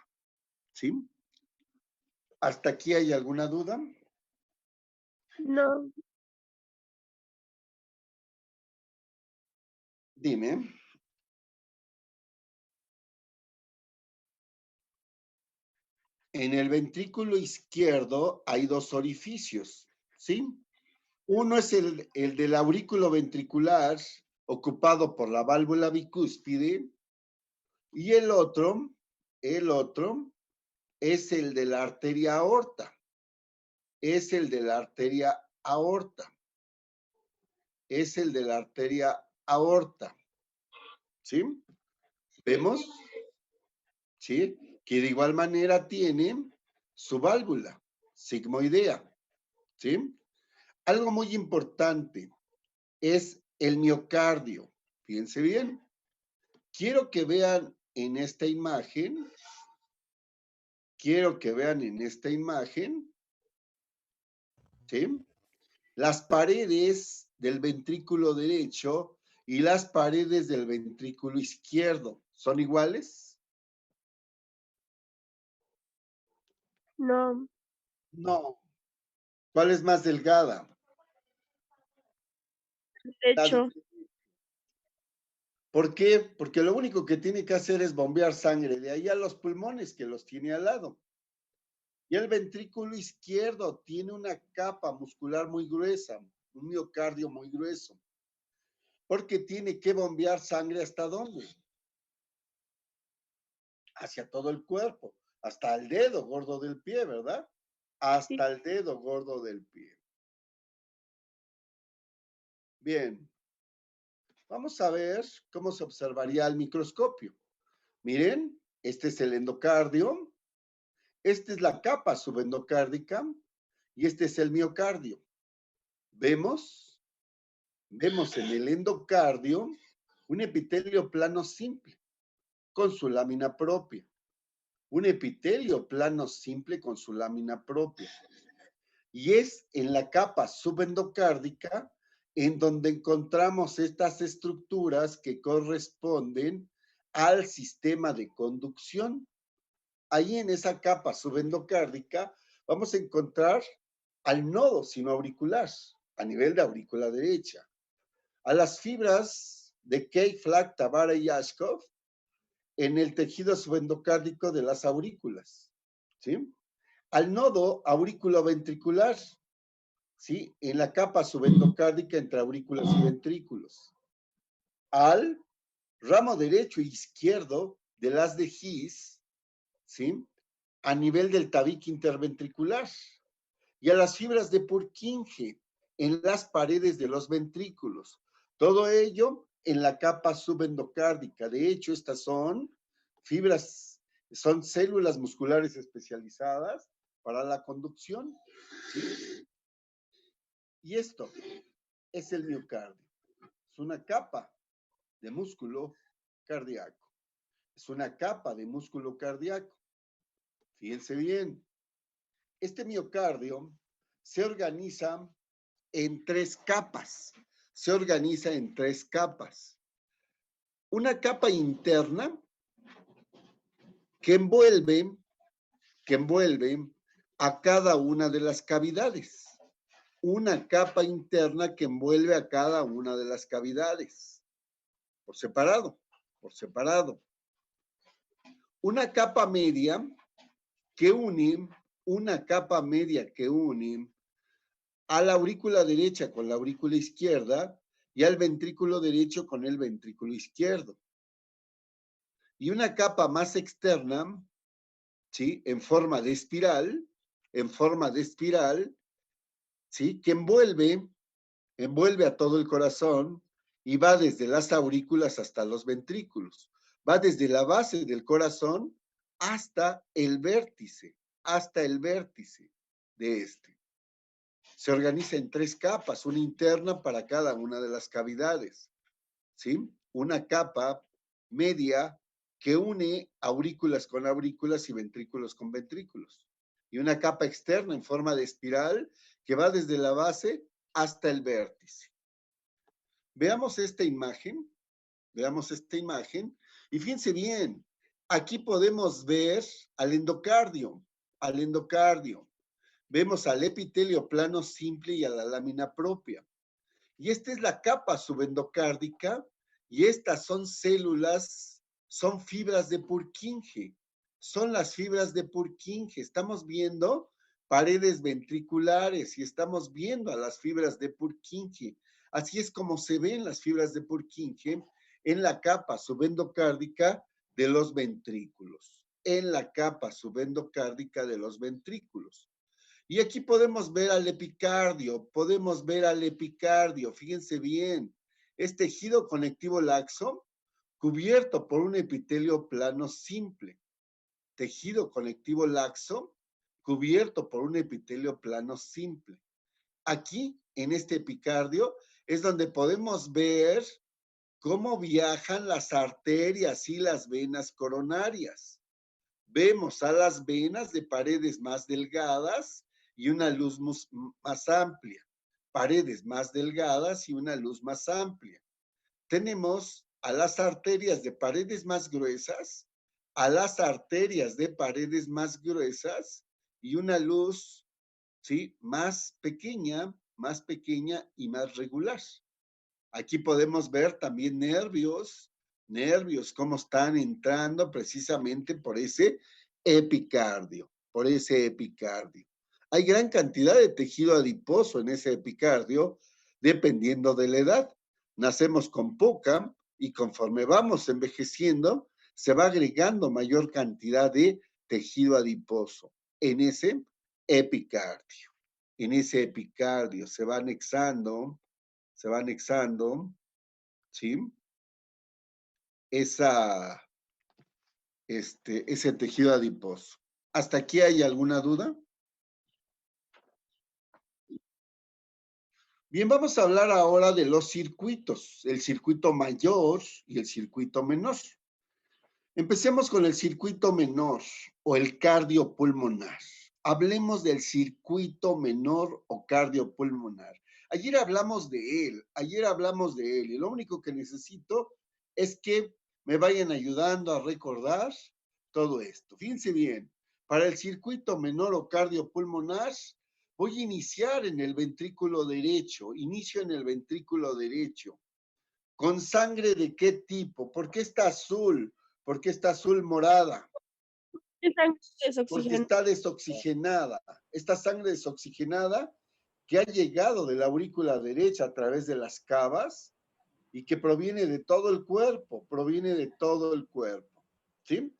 ¿Sí? ¿Hasta aquí hay alguna duda? No. Dime. En el ventrículo izquierdo hay dos orificios, ¿sí? Uno es el del aurículo ventricular, ocupado por la válvula bicúspide, y el otro es el de la arteria aorta. Es el de la arteria aorta. Es el de la arteria aorta. ¿Sí? ¿Vemos? ¿Sí? Que de igual manera tiene su válvula sigmoidea. ¿Sí? Algo muy importante es el miocardio. Fíjense bien. Quiero que vean en esta imagen, ¿sí? Las paredes del ventrículo derecho y las paredes del ventrículo izquierdo, ¿son iguales? No. No. ¿Cuál es más delgada? Derecho. ¿Por qué? Porque lo único que tiene que hacer es bombear sangre de ahí a los pulmones, que los tiene al lado. Y el ventrículo izquierdo tiene una capa muscular muy gruesa, un miocardio muy grueso, porque tiene que bombear sangre ¿hasta dónde? Hacia todo el cuerpo, hasta el dedo gordo del pie, ¿verdad? Hasta el dedo gordo del pie. Bien, vamos a ver cómo se observaría al microscopio. Miren, este es el endocardio, esta es la capa subendocárdica y este es el miocardio. ¿Vemos? Vemos en el endocardio un epitelio plano simple con su lámina propia. Un epitelio plano simple con su lámina propia. Y es en la capa subendocárdica en donde encontramos estas estructuras que corresponden al sistema de conducción. Ahí en esa capa subendocárdica vamos a encontrar al nodo sinoauricular a nivel de aurícula derecha, a las fibras de Kay, Flack, Tabara y Ashkoff en el tejido subendocárdico de las aurículas, ¿sí? Al nodo auriculoventricular, ¿sí? En la capa subendocárdica entre aurículas y ventrículos. Al ramo derecho e izquierdo de las de His, ¿sí? A nivel del tabique interventricular. Y a las fibras de Purkinje en las paredes de los ventrículos. Todo ello en la capa subendocárdica. De hecho, estas son fibras, son células musculares especializadas para la conducción, ¿sí? Y esto es el miocardio. Es una capa de músculo cardíaco. Es una capa de músculo cardíaco. Fíjense bien. Este miocardio se organiza en tres capas. Se organiza en tres capas. Una capa interna que envuelve a cada una de las cavidades. Una capa interna que envuelve a cada una de las cavidades. Por separado. Una capa media que une a la aurícula derecha con la aurícula izquierda y al ventrículo derecho con el ventrículo izquierdo. Y una capa más externa, ¿sí? En forma de espiral, ¿sí? Que envuelve a todo el corazón y va desde las aurículas hasta los ventrículos. Va desde la base del corazón hasta el vértice de este. Se organiza en tres capas, una interna para cada una de las cavidades, ¿sí? Una capa media que une aurículas con aurículas y ventrículos con ventrículos. y una capa externa en forma de espiral que va desde la base hasta el vértice. Veamos esta imagen, y fíjense bien, aquí podemos ver al endocardio, vemos al epitelio plano simple y a la lámina propia. Y esta es la capa subendocárdica, y estas son células, son fibras de Purkinje, son las fibras de Purkinje. Estamos viendo paredes ventriculares y estamos viendo a las fibras de Purkinje. Así es como se ven las fibras de Purkinje en la capa subendocárdica de los ventrículos, Y aquí podemos ver al epicardio, fíjense bien, es tejido conectivo laxo cubierto por un epitelio plano simple. Tejido conectivo laxo cubierto por un epitelio plano simple. Aquí, en este epicardio, es donde podemos ver cómo viajan las arterias y las venas coronarias. Vemos a las venas de paredes más delgadas y una luz más amplia. Paredes más delgadas y una luz más amplia. Tenemos a las arterias de paredes más gruesas, y una luz, ¿sí?, más pequeña y más regular. Aquí podemos ver también nervios, cómo están entrando precisamente por ese epicardio, Hay gran cantidad de tejido adiposo en ese epicardio, dependiendo de la edad. Nacemos con poca y conforme vamos envejeciendo, se va agregando mayor cantidad de tejido adiposo en ese epicardio. Se va anexando, ¿sí?, ese tejido adiposo. ¿Hasta aquí hay alguna duda? Bien, vamos a hablar ahora de los circuitos, el circuito mayor y el circuito menor. Empecemos con el circuito menor o el cardiopulmonar. Hablemos del circuito menor o cardiopulmonar. Ayer hablamos de él, y lo único que necesito es que me vayan ayudando a recordar todo esto. Fíjense bien, para el circuito menor o cardiopulmonar, voy a iniciar en el ventrículo derecho, ¿Con sangre de qué tipo? ¿Por qué está azul? ¿Por qué está azul morada? Porque está desoxigenada. Esta sangre desoxigenada que ha llegado de la aurícula derecha a través de las cavas y que proviene de todo el cuerpo, ¿sí?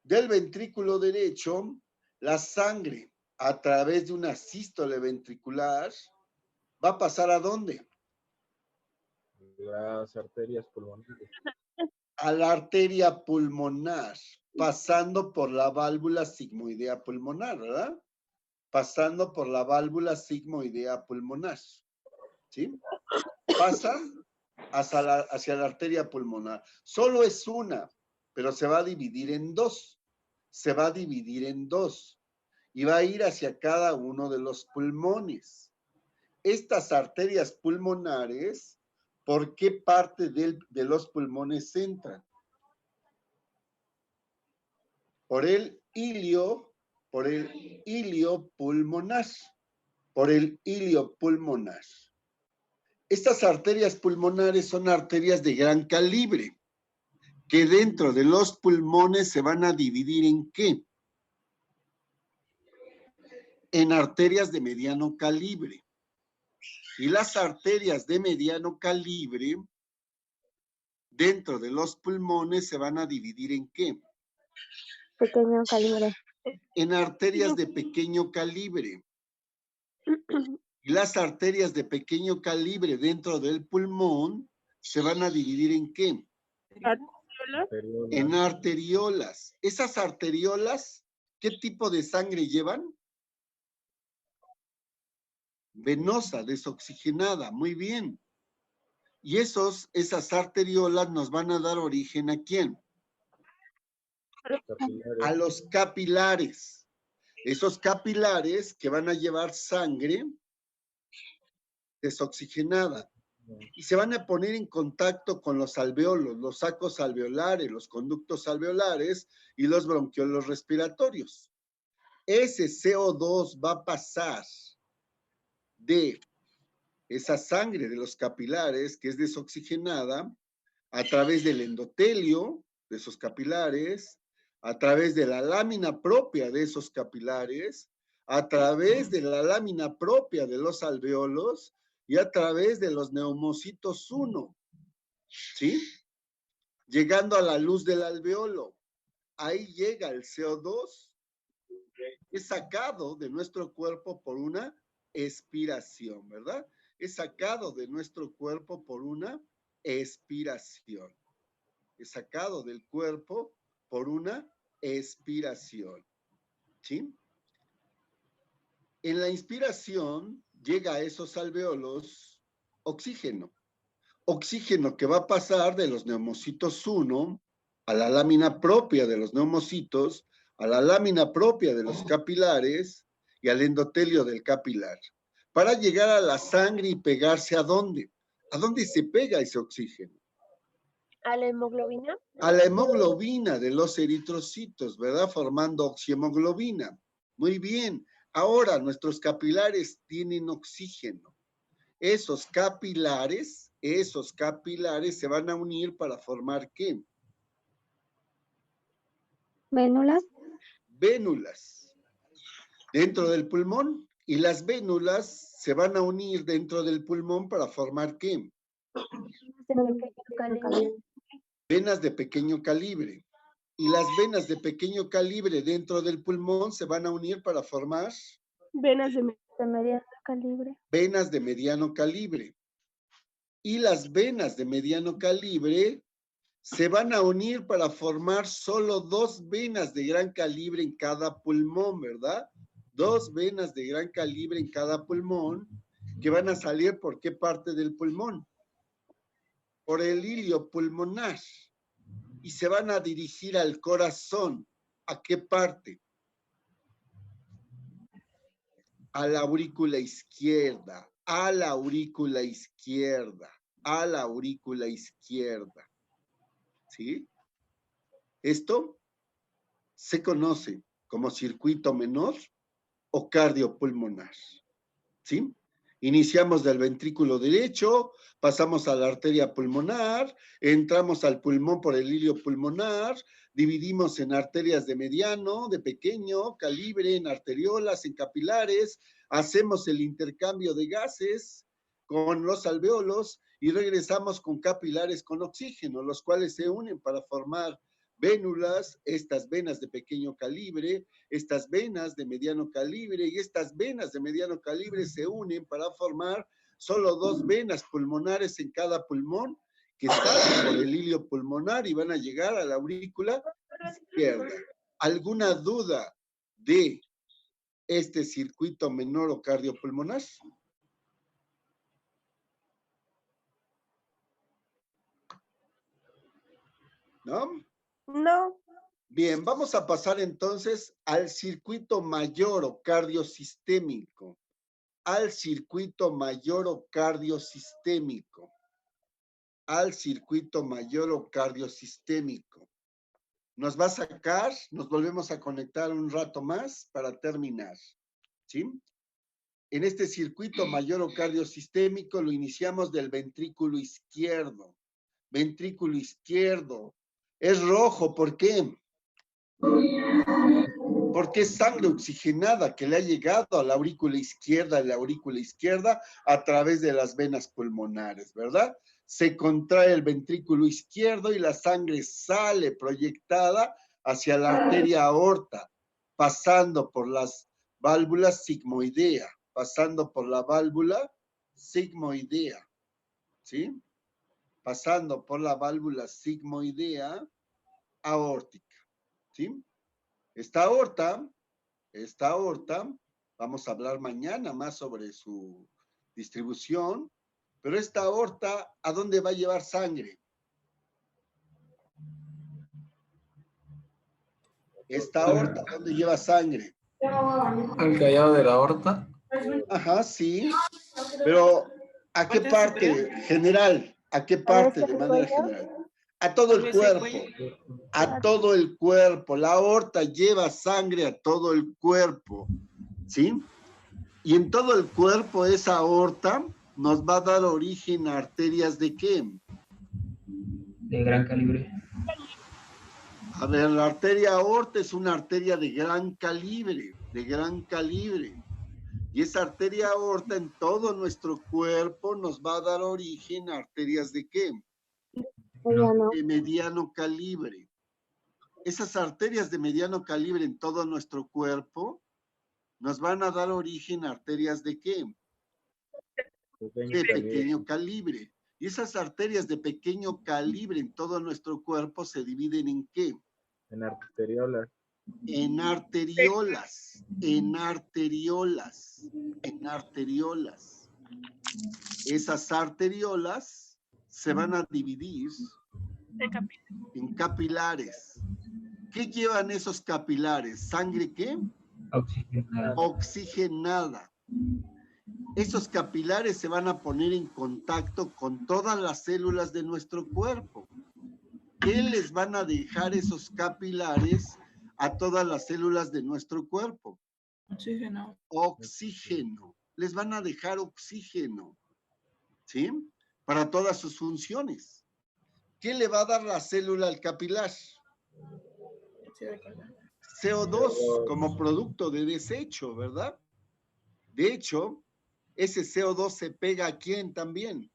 Del ventrículo derecho, la sangre a través de una sístole ventricular va a pasar ¿a dónde? Las arterias pulmonares. A la arteria pulmonar, pasando por la válvula sigmoidea pulmonar, ¿verdad? ¿Sí? Pasa hacia la arteria pulmonar. Solo es una, pero se va a dividir en dos. Y va a ir hacia cada uno de los pulmones. Estas arterias pulmonares, ¿por qué parte de los pulmones entran? Por el ilio pulmonar. Estas arterias pulmonares son arterias de gran calibre, que dentro de los pulmones se van a dividir ¿en qué? En arterias de mediano calibre. Y las arterias de mediano calibre, dentro de los pulmones, se van a dividir ¿en qué? Pequeño calibre. En arterias de pequeño calibre. Y las arterias de pequeño calibre dentro del pulmón se van a dividir ¿en qué? En arteriolas. Esas arteriolas, ¿qué tipo de sangre llevan? Venosa, desoxigenada, muy bien. Y esas arteriolas nos van a dar origen ¿a quién? A los capilares. Esos capilares que van a llevar sangre desoxigenada y se van a poner en contacto con los alveolos, los sacos alveolares, los conductos alveolares y los bronquiolos respiratorios. Ese CO2 va a pasar de esa sangre de los capilares que es desoxigenada a través del endotelio de esos capilares, a través de la lámina propia de esos capilares, a través de la lámina propia de los alveolos y a través de los neumocitos 1, ¿sí? Llegando a la luz del alveolo. Ahí llega el CO2, es sacado de nuestro cuerpo por una expiración, ¿verdad? Es sacado de nuestro cuerpo por una expiración. Es sacado del cuerpo por una expiración, ¿sí? En la inspiración llega a esos alveolos oxígeno. Oxígeno que va a pasar de los neumocitos 1 a la lámina propia de los neumocitos, a la lámina propia de los capilares y al endotelio del capilar, para llegar a la sangre y pegarse ¿a dónde? ¿A dónde se pega ese oxígeno? ¿A la hemoglobina? A la hemoglobina de los eritrocitos, ¿verdad? Formando oxihemoglobina. Muy bien. Ahora nuestros capilares tienen oxígeno. Esos capilares se van a unir para formar ¿qué? ¿Vénulas? Vénulas dentro del pulmón, y las vénulas se van a unir dentro del pulmón para formar ¿qué? Venas de pequeño calibre. Y las venas de pequeño calibre dentro del pulmón se van a unir para formar Venas de mediano calibre. venas de mediano calibre. Y las venas de mediano calibre se van a unir para formar solo 2 venas de gran calibre en cada pulmón, ¿verdad? 2 venas de gran calibre en cada pulmón que van a salir ¿por qué parte del pulmón? Por el hilio pulmonar. Y se van a dirigir al corazón. ¿A qué parte? A la aurícula izquierda, a la aurícula izquierda, a la aurícula izquierda. ¿Sí? Esto se conoce como circuito menor o cardiopulmonar. ¿Sí? Iniciamos del ventrículo derecho, pasamos a la arteria pulmonar, entramos al pulmón por el hilio pulmonar, dividimos en arterias de mediano, de pequeño calibre, en arteriolas, en capilares, hacemos el intercambio de gases con los alveolos y regresamos con capilares con oxígeno, los cuales se unen para formar vénulas, estas venas de pequeño calibre, estas venas de mediano calibre y estas venas de mediano calibre se unen para formar solo 2 venas pulmonares en cada pulmón que salen por el hilio pulmonar y van a llegar a la aurícula izquierda. ¿Alguna duda de este circuito menor o cardiopulmonar? ¿No? No. Bien, vamos a pasar entonces al circuito mayor o cardiosistémico. Al circuito mayor o cardiosistémico. Al circuito mayor o cardiosistémico. Nos va a sacar, nos volvemos a conectar un rato más para terminar. ¿Sí? En este circuito mayor o cardiosistémico lo iniciamos del ventrículo izquierdo. Ventrículo izquierdo. Es rojo, ¿por qué? Porque es sangre oxigenada que le ha llegado a la aurícula izquierda a través de las venas pulmonares, ¿verdad? Se contrae el ventrículo izquierdo y la sangre sale proyectada hacia la arteria aorta, pasando por las válvulas sigmoidea, ¿sí? Pasando por la válvula sigmoidea aórtica, ¿sí? Esta aorta, vamos a hablar mañana más sobre su distribución, pero esta aorta, ¿a dónde va a llevar sangre? Esta aorta, ¿a dónde lleva sangre? Al callado de la aorta. Ajá, sí. Pero, ¿a qué parte general? ¿A qué parte de manera general? A todo el cuerpo. A todo el cuerpo. La aorta lleva sangre a todo el cuerpo. ¿Sí? Y en todo el cuerpo esa aorta nos va a dar origen a arterias ¿de qué? De gran calibre. A ver, la arteria aorta es una arteria de gran calibre, de gran calibre. Y esa arteria aorta en todo nuestro cuerpo nos va a dar origen a arterias ¿de qué? De mediano calibre. Esas arterias de mediano calibre en todo nuestro cuerpo nos van a dar origen a arterias ¿de qué? De pequeño calibre. Y esas arterias de pequeño calibre en todo nuestro cuerpo se dividen ¿en qué? En arteriolas. En arteriolas, en arteriolas, en arteriolas. Esas arteriolas se van a dividir en capilares. ¿Qué llevan esos capilares? ¿Sangre qué? Oxigenada. Oxigenada. Esos capilares se van a poner en contacto con todas las células de nuestro cuerpo. ¿Qué les van a dejar esos capilares a todas las células de nuestro cuerpo? Oxígeno. Oxígeno. Les van a dejar oxígeno, ¿sí? Para todas sus funciones. ¿Qué le va a dar la célula al capilar? CO2 como producto de desecho, ¿verdad? De hecho, ese CO2 se pega ¿a quién también?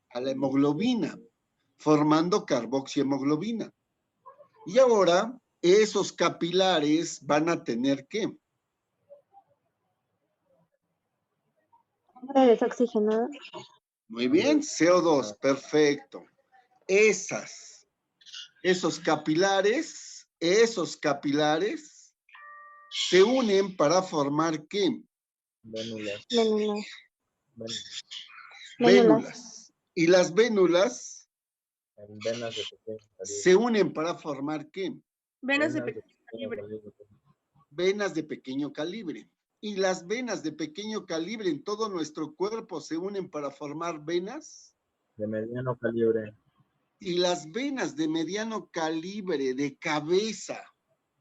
A la hemoglobina, formando carboxihemoglobina. Y ahora, esos capilares van a tener ¿qué? Desoxigenada. Muy bien, CO2, perfecto. Esos capilares se unen para formar ¿qué? Vénulas. Vénulas. Y las vénulas En venas de pequeño calibre. se unen para formar ¿qué? Venas de Venas de pequeño pequeño calibre. calibre. Venas de pequeño calibre. Y las venas de pequeño calibre en todo nuestro cuerpo se unen para formar venas. De mediano calibre. Y las venas de mediano calibre, de cabeza,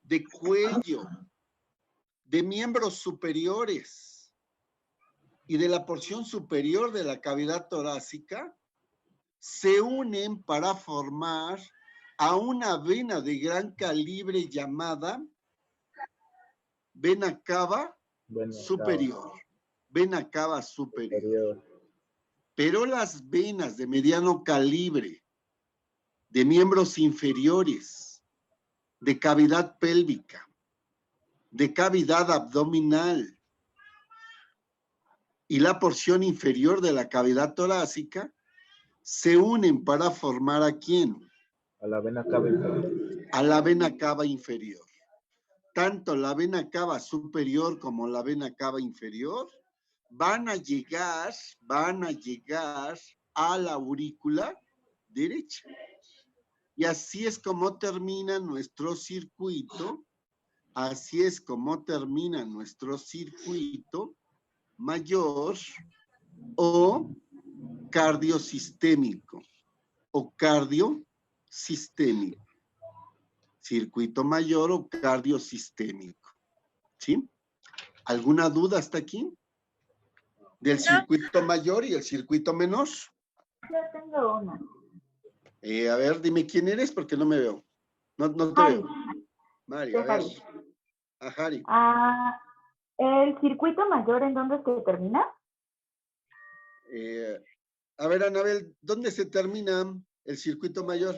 de cuello, de miembros superiores y de la porción superior de la cavidad torácica, se unen para formar a una vena de gran calibre llamada vena cava superior. Vena cava superior. Pero las venas de mediano calibre, de miembros inferiores, de cavidad pélvica, de cavidad abdominal y la porción inferior de la cavidad torácica, se unen para formar ¿a quién? A la vena cava inferior. A la vena cava inferior. Tanto la vena cava superior como la vena cava inferior van a llegar a la aurícula derecha. Y así es como termina nuestro circuito, mayor o cardiosistémico o cardiosistémico. Circuito mayor o cardiosistémico. ¿Sí? ¿Alguna duda hasta aquí? Del circuito mayor y el circuito menor. Yo tengo una. A ver, dime quién eres porque no me veo. No te Mari. veo. Mari, De a ver. Jari. A Jari. ¿El circuito mayor en dónde se termina? A ver, Anabel, ¿dónde se termina el circuito mayor?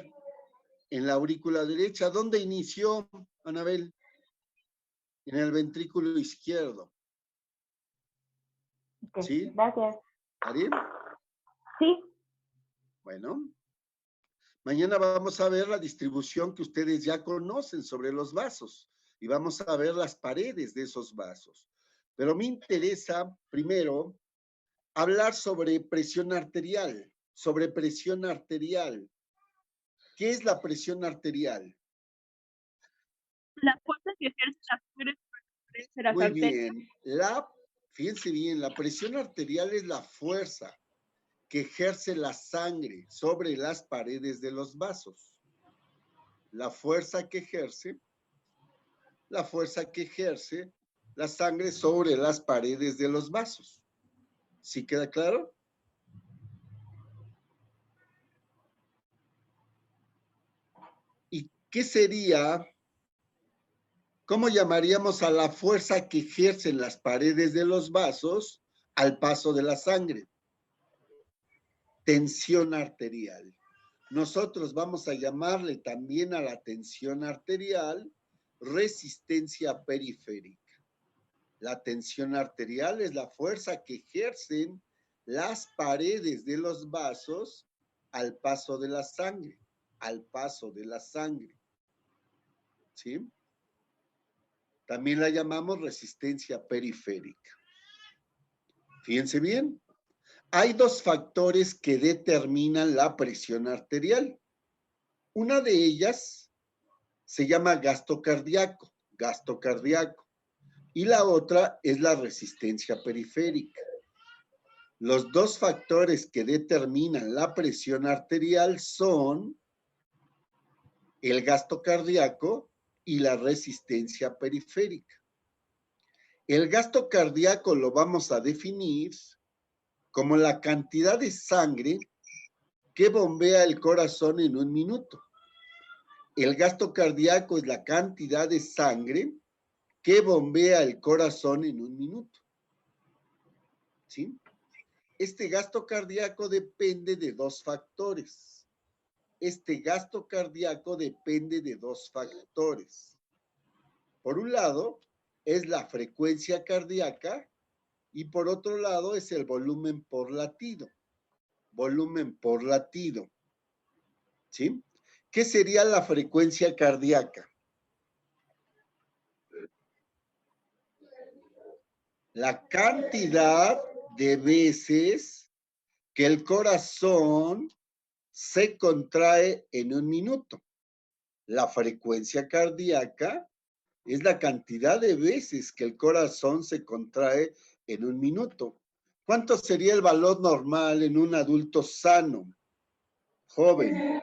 En la aurícula derecha. ¿Dónde inició, Anabel? En el ventrículo izquierdo. Okay, ¿Sí? gracias. ¿Ariel? Sí. Bueno. Mañana vamos a ver la distribución que ustedes ya conocen sobre los vasos y vamos a ver las paredes de esos vasos. Pero me interesa primero hablar sobre presión arterial, ¿Qué es la presión arterial? La fuerza que ejerce la sangre. Muy bien. Fíjense bien, la presión arterial es la fuerza que ejerce la sangre sobre las paredes de los vasos. La fuerza que ejerce la sangre sobre las paredes de los vasos. ¿Sí queda claro? ¿Y qué sería? ¿Cómo llamaríamos a la fuerza que ejercen las paredes de los vasos al paso de la sangre? Tensión arterial. Nosotros vamos a llamarle también a la tensión arterial resistencia periférica. La tensión arterial es la fuerza que ejercen las paredes de los vasos al paso de la sangre, ¿sí? También la llamamos resistencia periférica. Fíjense bien, hay dos factores que determinan la presión arterial. Una de ellas se llama gasto cardíaco, y la otra es la resistencia periférica. Los dos factores que determinan la presión arterial son el gasto cardíaco y la resistencia periférica. El gasto cardíaco lo vamos a definir como la cantidad de sangre que bombea el corazón en un minuto. El gasto cardíaco es la cantidad de sangre que bombea el corazón en un minuto. ¿Sí? Este gasto cardíaco depende de dos factores. Por un lado, es la frecuencia cardíaca y por otro lado es el volumen por latido. ¿Sí? ¿Qué sería la frecuencia cardíaca? La cantidad de veces que el corazón se contrae en un minuto. La frecuencia cardíaca es la cantidad de veces que el corazón se contrae en un minuto. ¿Cuánto sería el valor normal en un adulto sano, joven?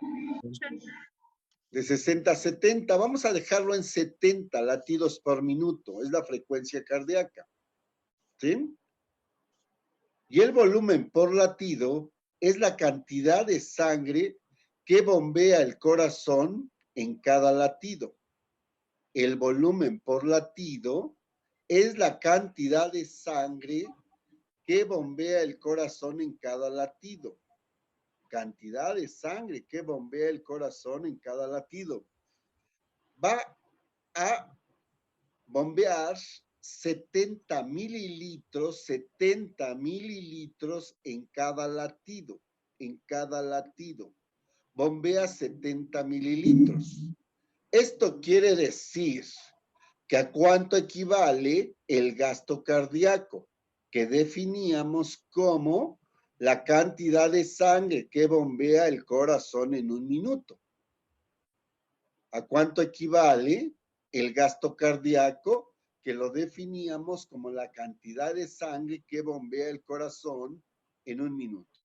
De 60 a 70. Vamos a dejarlo en 70 latidos por minuto. Es la frecuencia cardíaca. ¿Sí? Y el volumen por latido es la cantidad de sangre que bombea el corazón en cada latido. El volumen por latido es la cantidad de sangre que bombea el corazón en cada latido. Cantidad de sangre que bombea el corazón en cada latido. Va a bombear 70 mililitros en cada latido. Bombea 70 mililitros. Esto quiere decir que a cuánto equivale el gasto cardíaco, que definíamos como la cantidad de sangre que bombea el corazón en un minuto. ¿A cuánto equivale el gasto cardíaco, que lo definíamos como la cantidad de sangre que bombea el corazón en un minuto?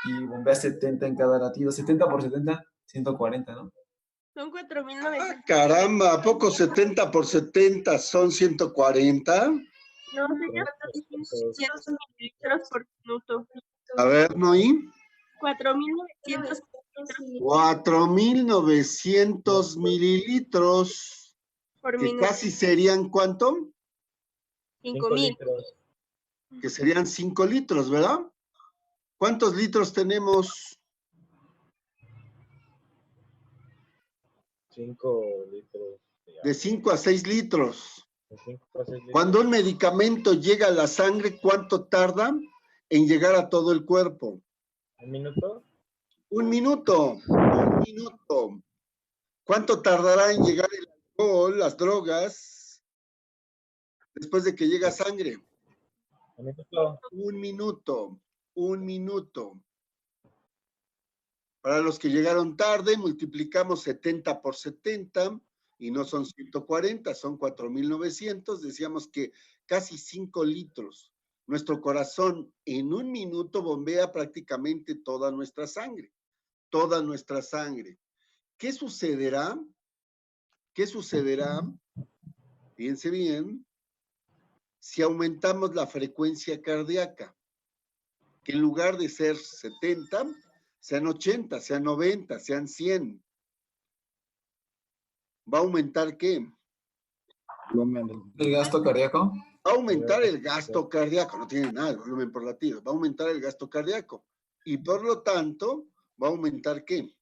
Y bombea 70 en cada latido. 70 por 70, 140, ¿no? Son 4.900. Ah, caramba, ¿a poco 70 por 70 son 140? No, señor, 4.900 mililitros por minuto. A ver, Noí. 4.900 4.900 mililitros, por que minuto. casi serían, ¿cuánto? 5.000. litros. Que serían 5 litros, ¿verdad? ¿Cuántos litros tenemos? 5 litros. De 5 a 6 litros. De 5 a 6 litros. Cuando un medicamento llega a la sangre, ¿cuánto tarda en llegar a todo el cuerpo? ¿Un minuto? 1 minuto. 1 minuto. ¿Cuánto tardará en llegar el alcohol, las drogas, después de que llega sangre? 1 minuto. 1 minuto. 1 minuto. Para los que llegaron tarde, multiplicamos 70 por 70 y no son 140, son 4.900. Decíamos que casi 5 litros. Nuestro corazón en 1 minuto bombea prácticamente toda nuestra sangre. Toda nuestra sangre. ¿Qué sucederá? ¿Qué sucederá? Fíjense bien. Si aumentamos la frecuencia cardíaca, que en lugar de ser 70, sean 80, sean 90, sean 100. ¿Va a aumentar qué? ¿El gasto cardíaco? Va a aumentar el gasto cardíaco, no tiene nada de volumen por latido, va a aumentar el gasto cardíaco. Y por lo tanto, ¿va a aumentar qué?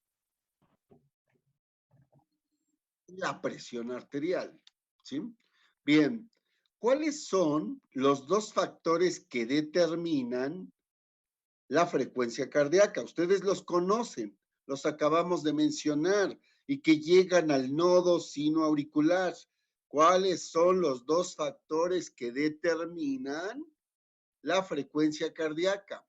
La presión arterial, ¿sí? Bien, ¿cuáles son los 2 factores que determinan la frecuencia cardíaca? Ustedes los conocen, los acabamos de mencionar, y que llegan al nodo sinoauricular. ¿Cuáles son los 2 factores que determinan la frecuencia cardíaca?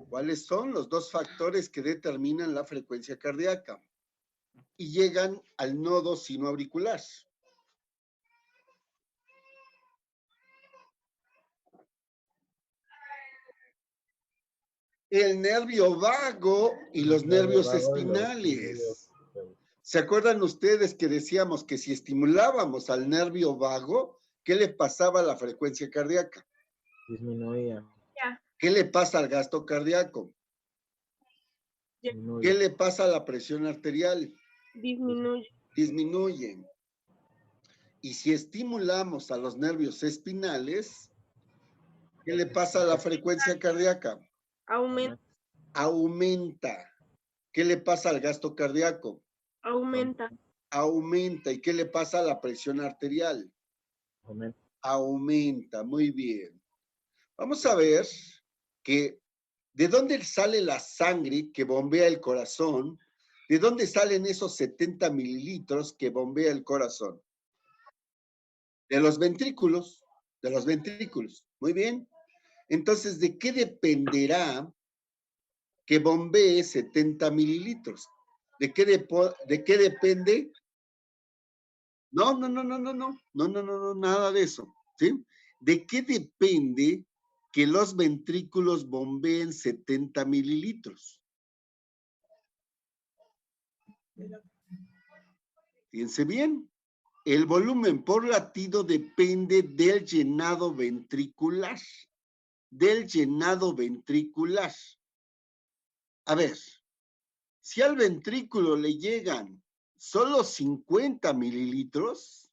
¿Cuáles son los 2 factores que determinan la frecuencia cardíaca? Y llegan al nodo sinoauricular. El nervio vago y los nervios espinales. ¿Se acuerdan ustedes que decíamos que si estimulábamos al nervio vago, ¿qué le pasaba a la frecuencia cardíaca? Disminuía. ¿Qué le pasa al gasto cardíaco? Disminuye. ¿Qué le pasa a la presión arterial? Disminuye. Disminuyen. Y si estimulamos a los nervios espinales, ¿qué le pasa a la frecuencia cardíaca? Aumenta. Aumenta. ¿Qué le pasa al gasto cardíaco? Aumenta. Aumenta. ¿Y qué le pasa a la presión arterial? Aumenta. Aumenta. Muy bien. Vamos a ver que de dónde sale la sangre que bombea el corazón, de dónde salen esos 70 mililitros que bombea el corazón. De los ventrículos, de los ventrículos. Muy bien. Entonces, ¿de qué dependerá que bombee 70 mililitros? ¿De qué depende? No, nada de eso, ¿sí? ¿De qué depende que los ventrículos bombeen 70 mililitros? Fíjense bien, el volumen por latido depende del llenado ventricular. Del llenado ventricular. A ver, si al ventrículo le llegan solo 50 mililitros,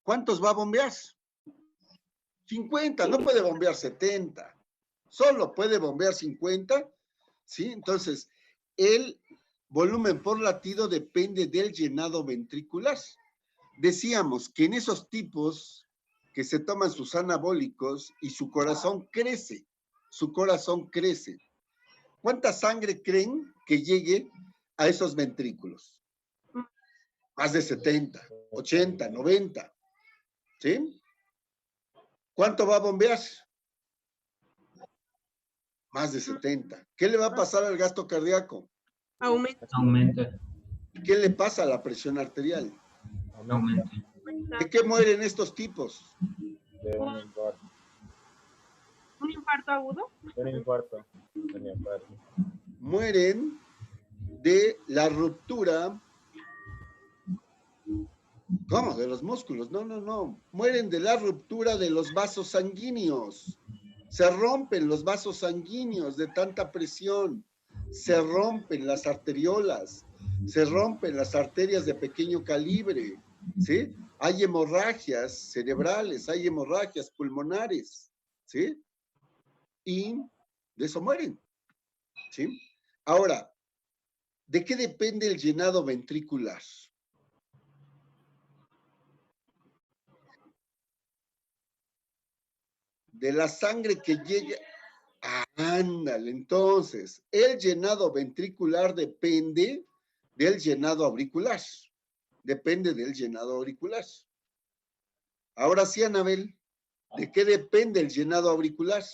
¿cuántos va a bombear? 50, no puede bombear 70, solo puede bombear 50, ¿sí? Entonces, el volumen por latido depende del llenado ventricular. Decíamos que en esos tipos que se toman sus anabólicos y su corazón crece, ¿Cuánta sangre creen que llegue a esos ventrículos? Más de 70, 80, 90, ¿sí? ¿Cuánto va a bombear? Más de 70. ¿Qué le va a pasar al gasto cardíaco? Aumenta. Aumenta. ¿Qué le pasa a la presión arterial? Aumenta. ¿De qué mueren estos tipos? De un infarto. ¿Un infarto agudo? Un infarto. Un infarto. Mueren de la ruptura. ¿Cómo? De los músculos. No, no, no. Mueren de la ruptura de los vasos sanguíneos. Se rompen los vasos sanguíneos de tanta presión. Se rompen las arteriolas. Se rompen las arterias de pequeño calibre. ¿Sí? Hay hemorragias cerebrales, hay hemorragias pulmonares. ¿Sí? Y de eso mueren. ¿Sí? Ahora, ¿de qué depende el llenado ventricular? De la sangre que llega. Ándale, entonces, el llenado ventricular depende del llenado auricular. Depende del llenado auricular. Ahora sí, Anabel, ¿de qué depende el llenado auricular?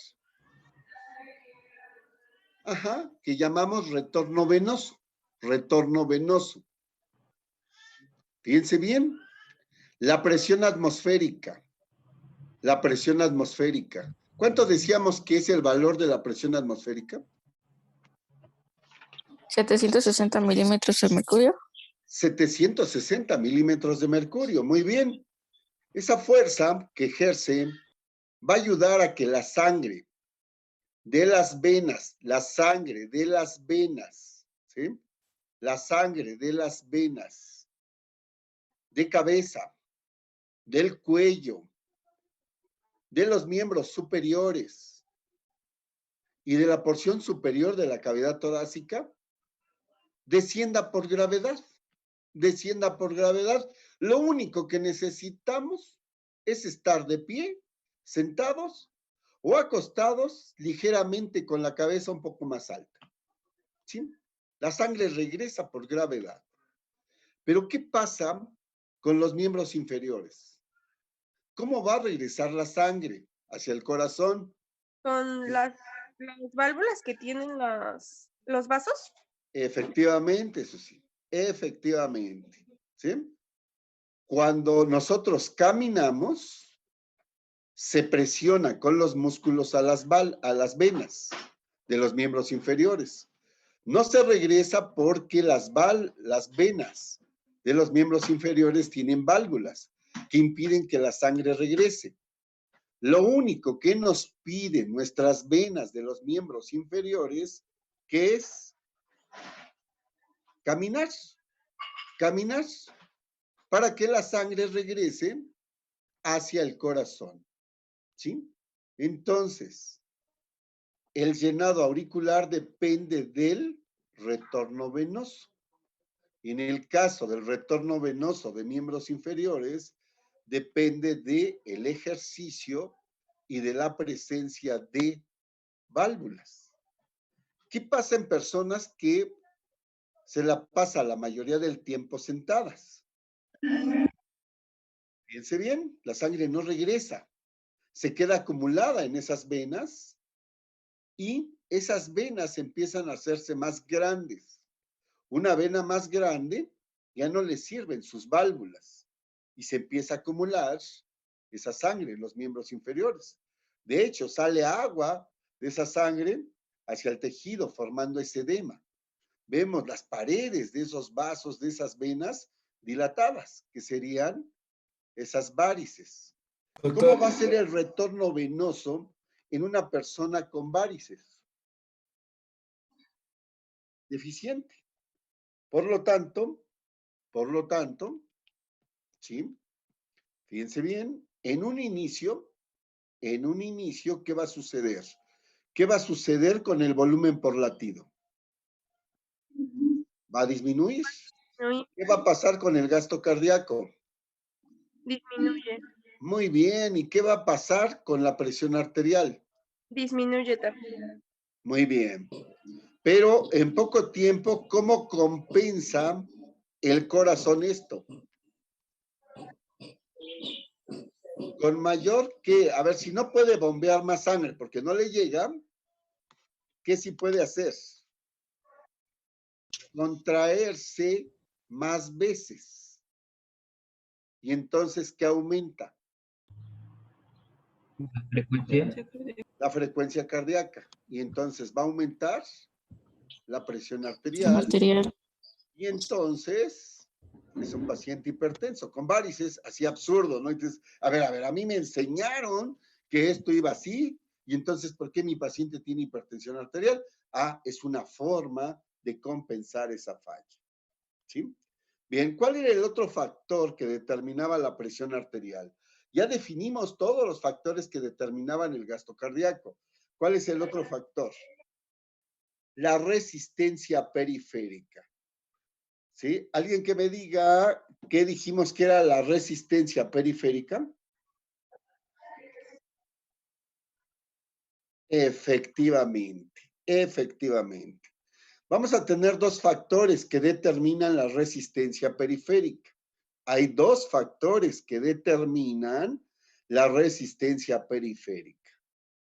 Ajá, que llamamos retorno venoso. Retorno venoso. Fíjense bien, la presión atmosférica. La presión atmosférica. ¿Cuánto decíamos que es el valor de la presión atmosférica? 760 milímetros de mercurio. 760 milímetros de mercurio. Muy bien. Esa fuerza que ejerce va a ayudar a que la sangre de las venas, la sangre de las venas, ¿sí? La sangre de las venas, de cabeza, del cuello, de los miembros superiores y de la porción superior de la cavidad torácica, descienda por gravedad. Descienda por gravedad. Lo único que necesitamos es estar de pie, sentados o acostados ligeramente con la cabeza un poco más alta. ¿Sí? La sangre regresa por gravedad. Pero ¿qué pasa con los miembros inferiores? ¿Cómo va a regresar la sangre hacia el corazón? Con las válvulas que tienen los vasos. Efectivamente, eso sí, efectivamente. ¿Sí? Cuando nosotros caminamos, se presiona con los músculos a las venas de los miembros inferiores. No se regresa porque las venas de los miembros inferiores tienen válvulas que impiden que la sangre regrese. Lo único que nos piden nuestras venas de los miembros inferiores, que es caminar, caminar, para que la sangre regrese hacia el corazón. ¿Sí? Entonces, el llenado auricular depende del retorno venoso. En el caso del retorno venoso de miembros inferiores, depende del ejercicio y de la presencia de válvulas. ¿Qué pasa en personas que se la pasa la mayoría del tiempo sentadas? Fíjense bien, la sangre no regresa, se queda acumulada en esas venas y esas venas empiezan a hacerse más grandes. Una vena más grande ya no le sirven sus válvulas y se empieza a acumular esa sangre en los miembros inferiores. De hecho, sale agua de esa sangre hacia el tejido formando ese edema. Vemos las paredes de esos vasos, de esas venas dilatadas, que serían esas varices. ¿Cómo va a ser el retorno venoso en una persona con varices? Deficiente. Por lo tanto, ¿sí? Fíjense bien, en un inicio, ¿qué va a suceder? ¿Qué va a suceder con el volumen por latido? ¿Va a disminuir? ¿Qué va a pasar con el gasto cardíaco? Disminuye. Muy bien, ¿y qué va a pasar con la presión arterial? Disminuye también. Muy bien. Pero en poco tiempo, ¿cómo compensa el corazón esto? Con mayor que, a ver, si no puede bombear más sangre porque no le llega, ¿qué sí puede hacer? Contraerse más veces. Y entonces, ¿qué aumenta? La frecuencia. La frecuencia cardíaca. Y entonces va a aumentar la presión Presión arterial. arterial. Y entonces es un paciente hipertenso con varices, así absurdo, ¿no? Entonces, a ver, a mí me enseñaron que esto iba así, y entonces, ¿por qué mi paciente tiene hipertensión arterial? Ah, es una forma de compensar esa falla, ¿sí? Bien, ¿cuál era el otro factor que determinaba la presión arterial? Ya definimos todos los factores que determinaban el gasto cardíaco. ¿Cuál es el otro factor? La resistencia periférica. ¿Sí? Alguien que me diga qué dijimos que era la resistencia periférica. Efectivamente, efectivamente. Vamos a tener dos factores que determinan la resistencia periférica. Hay dos factores que determinan la resistencia periférica.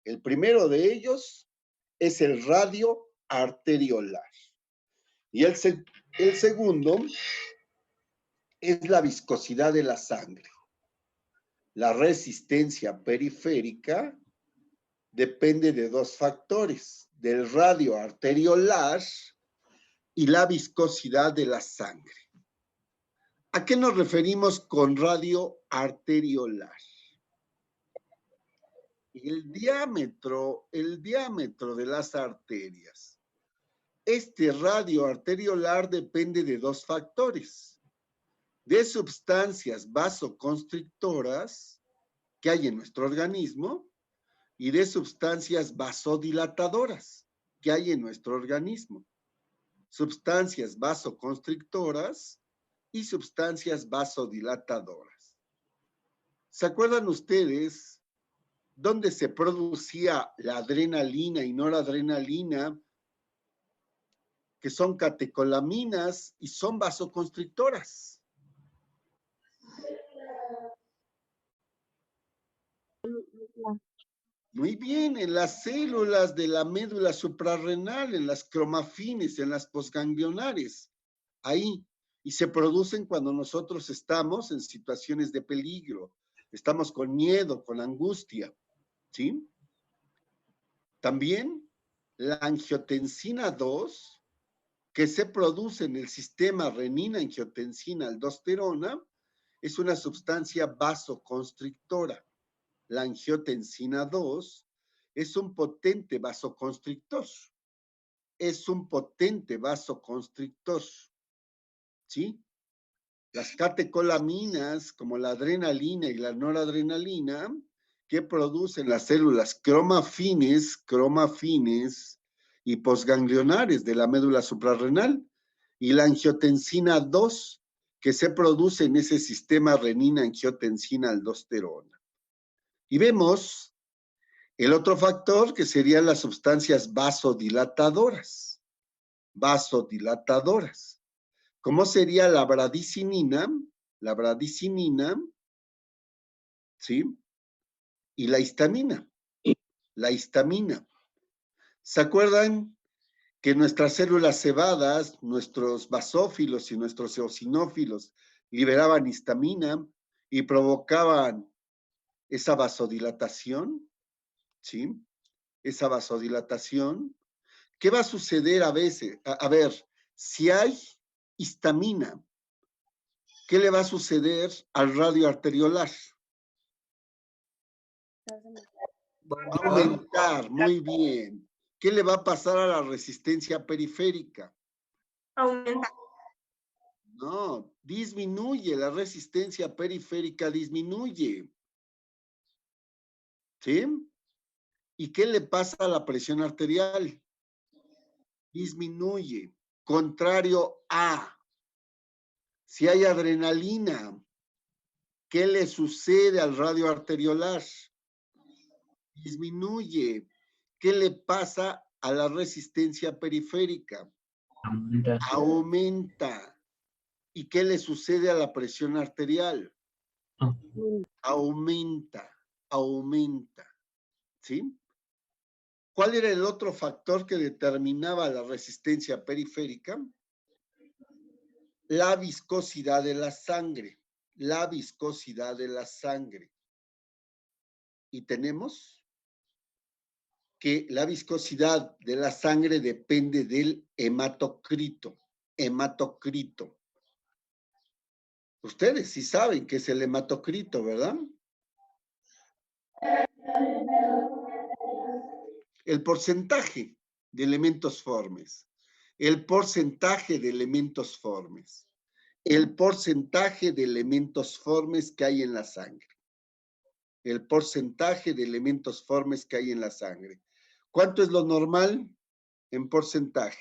El primero de ellos es el radio arteriolar. Y el segundo es la viscosidad de la sangre. La resistencia periférica depende de dos factores, del radio arteriolar y la viscosidad de la sangre. ¿A qué nos referimos con radio arteriolar? El diámetro de las arterias. Este radio arteriolar depende de dos factores, de sustancias vasoconstrictoras que hay en nuestro organismo y de sustancias vasodilatadoras que hay en nuestro organismo. Sustancias vasoconstrictoras y sustancias vasodilatadoras. ¿Se acuerdan ustedes dónde se producía la adrenalina y noradrenalina, que son catecolaminas y son vasoconstrictoras? Muy bien, en las células de la médula suprarrenal, en las cromafines, en las posganglionares, ahí. Y se producen cuando nosotros estamos en situaciones de peligro, estamos con miedo, con angustia, ¿sí? También la angiotensina 2, que se produce en el sistema renina-angiotensina-aldosterona, es una sustancia vasoconstrictora. La angiotensina 2 es un potente vasoconstrictor. Es un potente vasoconstrictor. ¿Sí? Las catecolaminas, como la adrenalina y la noradrenalina, que producen las células cromafines y posganglionares de la médula suprarrenal, y la angiotensina 2, que se produce en ese sistema renina-angiotensina-aldosterona. Y vemos el otro factor, que serían las sustancias vasodilatadoras. Vasodilatadoras. ¿Cómo sería la bradicinina? La bradicinina, ¿sí? Y la histamina. La histamina. ¿Se acuerdan que nuestras células cebadas, nuestros basófilos y nuestros eosinófilos liberaban histamina y provocaban esa vasodilatación? ¿Sí? Esa vasodilatación. ¿Qué va a suceder a veces? A ver, si hay histamina, ¿qué le va a suceder al radio arteriolar? Va a aumentar, muy bien. ¿Qué le va a pasar a la resistencia periférica? Aumenta. No, disminuye, la resistencia periférica disminuye. ¿Sí? ¿Y qué le pasa a la presión arterial? Disminuye. Contrario a, si hay adrenalina, ¿qué le sucede al radio arteriolar? Disminuye. ¿Qué le pasa a la resistencia periférica? Aumenta. Aumenta. ¿Y qué le sucede a la presión arterial? Aumenta, aumenta. ¿Sí? ¿Cuál era el otro factor que determinaba la resistencia periférica? La viscosidad de la sangre. La viscosidad de la sangre. Y tenemos que la viscosidad de la sangre depende del hematocrito. Hematocrito. Ustedes sí saben qué es el hematocrito, ¿verdad? El porcentaje de elementos formes. El porcentaje de elementos formes. El porcentaje de elementos formes que hay en la sangre. El porcentaje de elementos formes que hay en la sangre. ¿Cuánto es lo normal en porcentaje?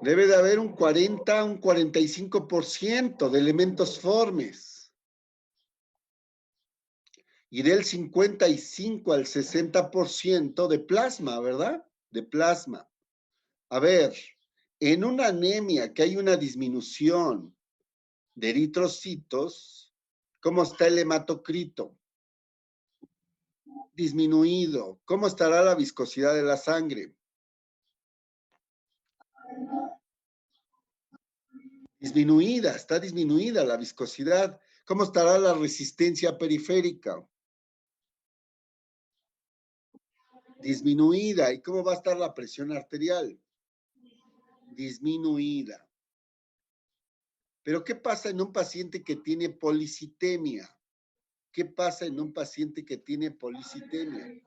Debe de haber un 40, un 45% de elementos formes. Y del 55 al 60% de plasma, ¿verdad? De plasma. A ver, en una anemia que hay una disminución de eritrocitos, ¿cómo está el hematocrito? Disminuido. ¿Cómo estará la viscosidad de la sangre? Disminuida, está disminuida la viscosidad. ¿Cómo estará la resistencia periférica? Disminuida. ¿Y cómo va a estar la presión arterial? Disminuida. Pero ¿qué pasa en un paciente que tiene policitemia? ¿Qué pasa en un paciente que tiene policitemia?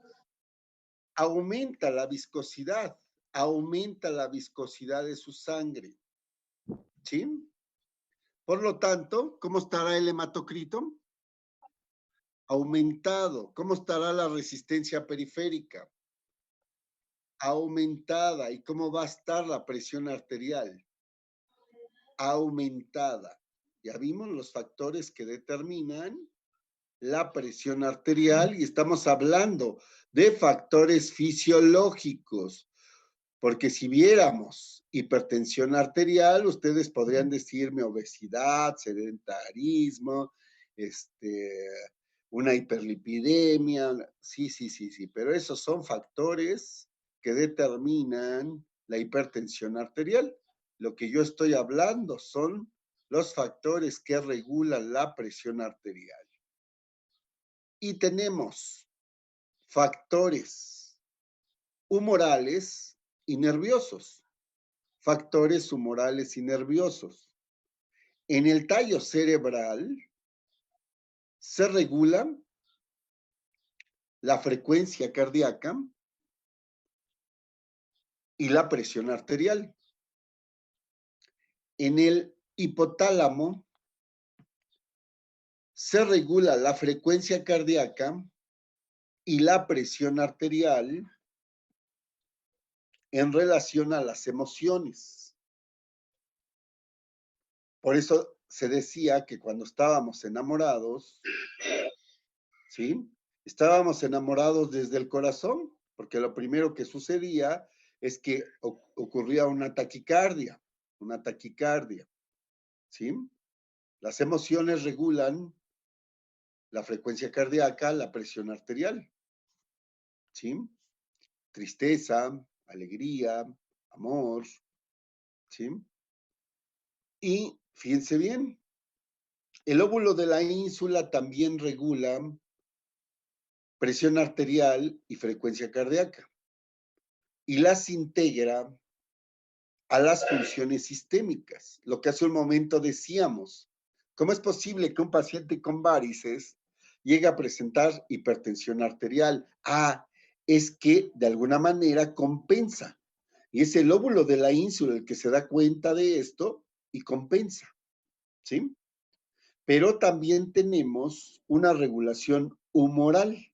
Aumenta la viscosidad de su sangre. ¿Sí? Por lo tanto, ¿cómo estará el hematocrito? Aumentado. ¿Cómo estará la resistencia periférica? Aumentada. ¿Y cómo va a estar la presión arterial? Aumentada. Ya vimos los factores que determinan la presión arterial y estamos hablando de factores fisiológicos, porque si viéramos hipertensión arterial, ustedes podrían decirme obesidad, sedentarismo, una hiperlipidemia, sí, pero esos son factores que determinan la hipertensión arterial. Lo que yo estoy hablando son los factores que regulan la presión arterial. Y tenemos factores humorales y nerviosos. Factores humorales y nerviosos. En el tallo cerebral se regula la frecuencia cardíaca y la presión arterial. En el hipotálamo se regula la frecuencia cardíaca y la presión arterial en relación a las emociones. Por eso se decía que cuando estábamos enamorados, ¿sí? Estábamos enamorados desde el corazón, porque lo primero que sucedía es que ocurría una taquicardia, ¿sí? Las emociones regulan la frecuencia cardíaca, la presión arterial, ¿sí? Tristeza, alegría, amor, ¿sí? Y fíjense bien, el óvulo de la ínsula también regula presión arterial y frecuencia cardíaca y las integra a las funciones sistémicas. Lo que hace un momento decíamos, ¿cómo es posible que un paciente con varices llegue a presentar hipertensión arterial? Ah, es que de alguna manera compensa. Y es el óvulo de la ínsula el que se da cuenta de esto y compensa, ¿sí? Pero también tenemos una regulación humoral.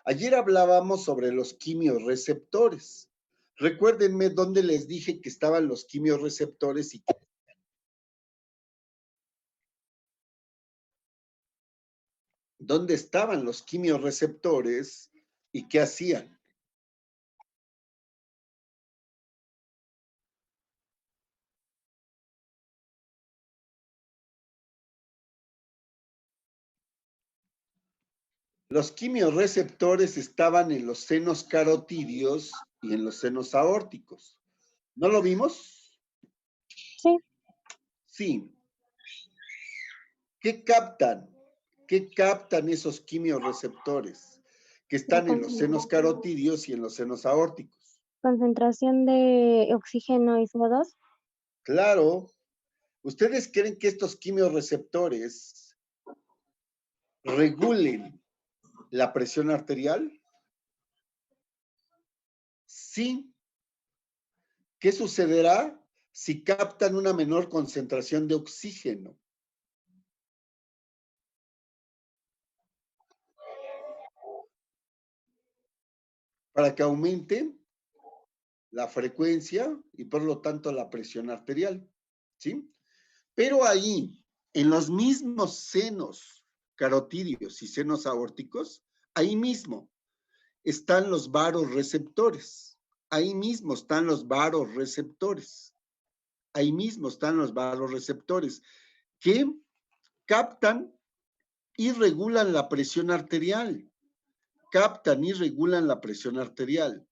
Ayer hablábamos sobre los quimiorreceptores. Recuérdenme dónde les dije que estaban los quimiorreceptores y dónde estaban los quimiorreceptores y qué hacían. Los quimiorreceptores estaban en los senos carotídeos y en los senos aórticos. ¿No lo vimos? Sí. Sí. ¿Qué captan? ¿Qué captan esos quimiorreceptores que están en los senos carotídeos y en los senos aórticos? Concentración de oxígeno y CO2. Claro. ¿Ustedes creen que estos quimiorreceptores regulen la presión arterial? Sí. ¿Qué sucederá si captan una menor concentración de oxígeno? Para que aumente la frecuencia y por lo tanto la presión arterial, ¿sí? Pero ahí, en los mismos senos carotídeos y senos aórticos, ahí mismo están los vasoreceptores. Ahí mismo están los vasoreceptores. Ahí mismo están los vasoreceptores que captan y regulan la presión arterial. Captan y regulan la presión arterial.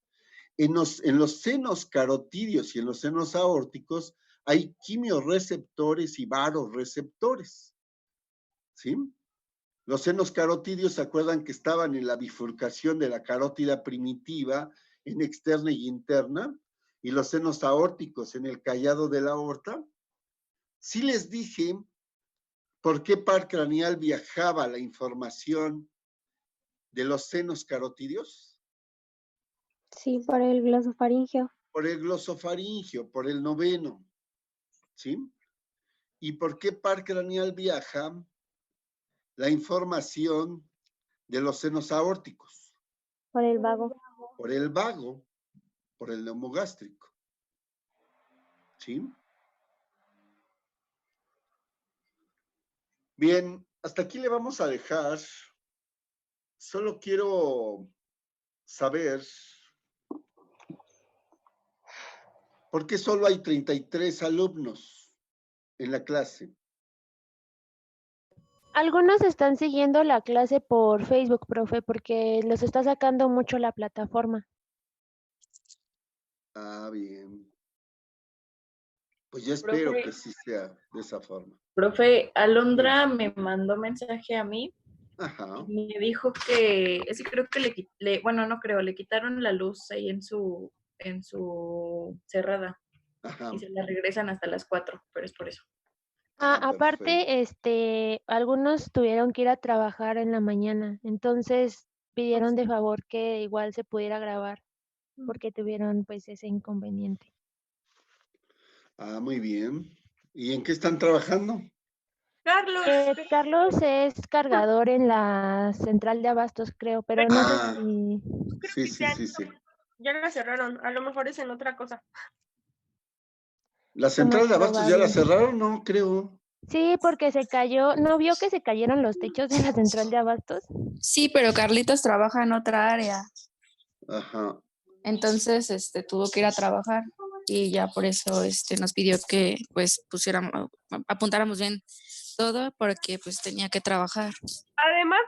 En los senos carotídeos y en los senos aórticos hay quimiorreceptores y vasoreceptores, ¿sí? Los senos carotídeos, ¿se acuerdan que estaban en la bifurcación de la carótida primitiva en externa y interna? Y los senos aórticos en el callado de la aorta. Sí les dije por qué par craneal viajaba la información de los senos carotídeos. Sí, por el glosofaringeo. Por el glosofaringeo, por el noveno, ¿sí? ¿Y por qué par craneal viaja la información de los senos aórticos? Por el vago. Por el vago, por el neumogástrico, ¿sí? Bien, hasta aquí le vamos a dejar. Solo quiero saber por qué solo hay 33 alumnos en la clase. Algunos están siguiendo la clase por Facebook, profe, porque los está sacando mucho la plataforma. Ah, bien. Pues yo espero Profe. que sí sea de esa forma. Profe, Alondra me mandó mensaje a mí Ajá. y me dijo que, es que creo que bueno, no creo, le quitaron la luz ahí en su cerrada Ajá. y se la regresan hasta las 4, pero es por eso. Aparte, algunos tuvieron que ir a trabajar en la mañana, entonces pidieron de favor que igual se pudiera grabar, porque tuvieron pues ese inconveniente. Ah, muy bien. ¿Y en qué están trabajando? Carlos. Carlos es cargador en la central de abastos, creo, pero no sé Ah, si... sí. Ya la cerraron, a lo mejor es en otra cosa. ¿La Lo más central de abastos ya la probable. cerraron? No, creo. Sí, porque se cayó, ¿no vio que se cayeron los techos de la central de abastos? Sí, pero Carlitos trabaja en otra área. Ajá. Entonces, tuvo que ir a trabajar y ya por eso, nos pidió que, pues, apuntáramos bien todo porque, pues, tenía que trabajar. Además,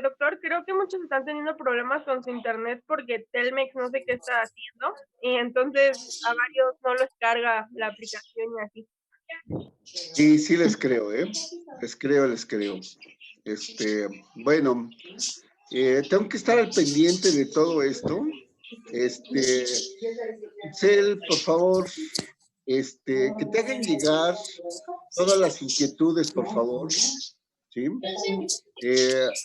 doctor, creo que muchos están teniendo problemas con su internet porque Telmex no sé qué está haciendo y entonces a varios no les carga la aplicación y así. Sí les creo, ¿eh? Les creo. Bueno, tengo que estar al pendiente de todo esto. Itzel, por favor, que te hagan llegar todas las inquietudes, por favor, ¿sí?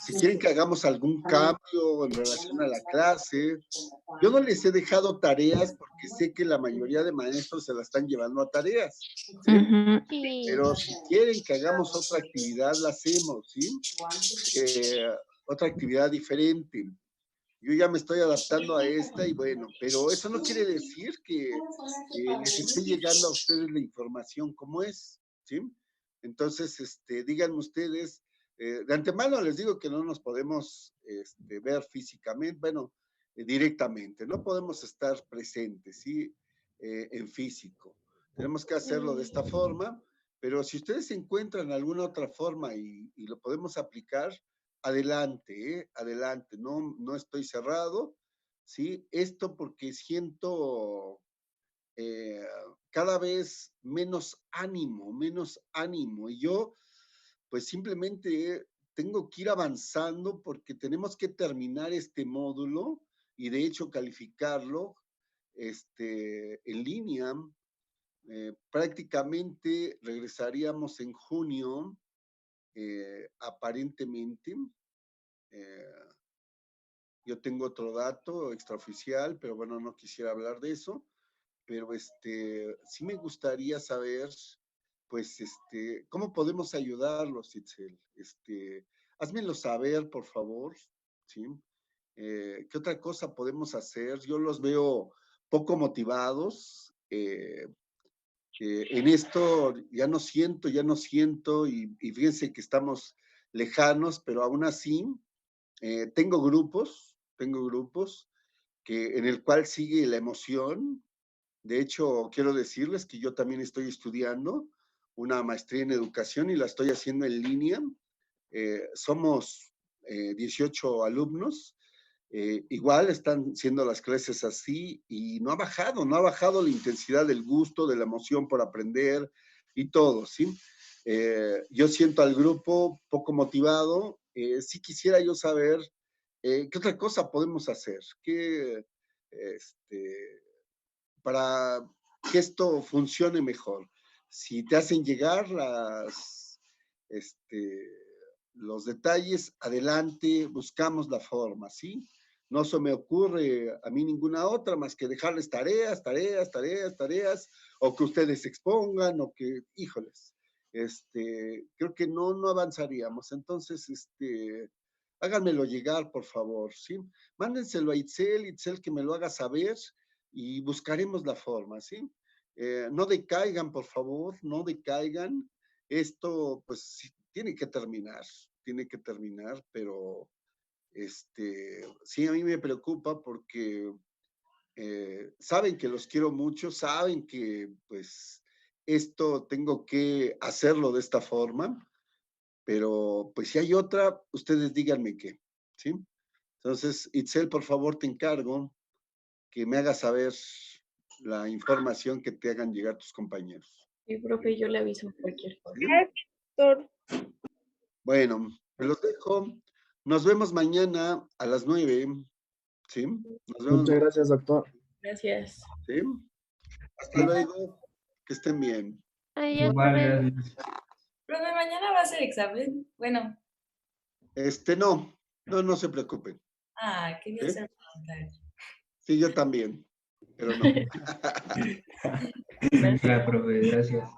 Si quieren que hagamos algún cambio en relación a la clase, yo no les he dejado tareas porque sé que la mayoría de maestros se la están llevando a tareas, ¿sí? Sí. Pero si quieren que hagamos otra actividad, la hacemos, ¿sí? Otra actividad diferente. Yo ya me estoy adaptando a esta y bueno, pero eso no quiere decir que les esté llegando a ustedes la información como es, ¿sí? Entonces, díganme ustedes, de antemano les digo que no nos podemos ver físicamente, bueno, directamente, no podemos estar presentes, ¿sí? En físico. Tenemos que hacerlo de esta forma, pero si ustedes encuentran alguna otra forma y lo podemos aplicar, adelante, adelante, no estoy cerrado, ¿sí? Esto porque siento cada vez menos ánimo, y yo pues simplemente tengo que ir avanzando porque tenemos que terminar este módulo y de hecho calificarlo en línea. Prácticamente regresaríamos en junio, aparentemente. Yo tengo otro dato extraoficial, pero bueno, no quisiera hablar de eso. Pero sí me gustaría saber, pues, cómo podemos ayudarlos, Itzel. Házmelo saber, por favor, ¿sí? ¿Qué otra cosa podemos hacer? Yo los veo poco motivados. En esto ya no siento, y fíjense que estamos lejanos, pero aún así tengo grupos en el cual sigue la emoción. De hecho, quiero decirles que yo también estoy estudiando una maestría en educación y la estoy haciendo en línea. Somos 18 alumnos. Igual están siendo las clases así y no ha bajado la intensidad del gusto, de la emoción por aprender y todo, ¿sí? Yo siento al grupo poco motivado. Sí quisiera yo saber qué otra cosa podemos hacer, para que esto funcione mejor. Si te hacen llegar los detalles, adelante, buscamos la forma, ¿sí? No se me ocurre a mí ninguna otra más que dejarles tareas, o que ustedes expongan, o que, híjoles, creo que no avanzaríamos. Entonces, háganmelo llegar, por favor, ¿sí? Mándenselo a Itzel que me lo haga saber, y buscaremos la forma, ¿sí? No decaigan, por favor, no decaigan. Esto, pues, sí, tiene que terminar, pero, sí, a mí me preocupa porque saben que los quiero mucho, saben que, pues, esto tengo que hacerlo de esta forma, pero, pues, si hay otra, ustedes díganme qué, ¿sí? Entonces, Itzel, por favor, te encargo que me hagas saber la información que te hagan llegar tus compañeros. Sí, profe, yo le aviso cualquier cosa. ¿Sí? Gracias, doctor. Bueno, me los dejo. Nos vemos mañana a las 9. ¿Sí? Nos vemos. Muchas gracias, doctor. Gracias. ¿Sí? Hasta luego. Que estén bien. Adiós, Igual, profe. gracias. Profe, mañana va a ser examen. Bueno. No se preocupen. Quería ¿Sí? hacer un comentario. Sí, yo también, pero no. Claro, profe, gracias.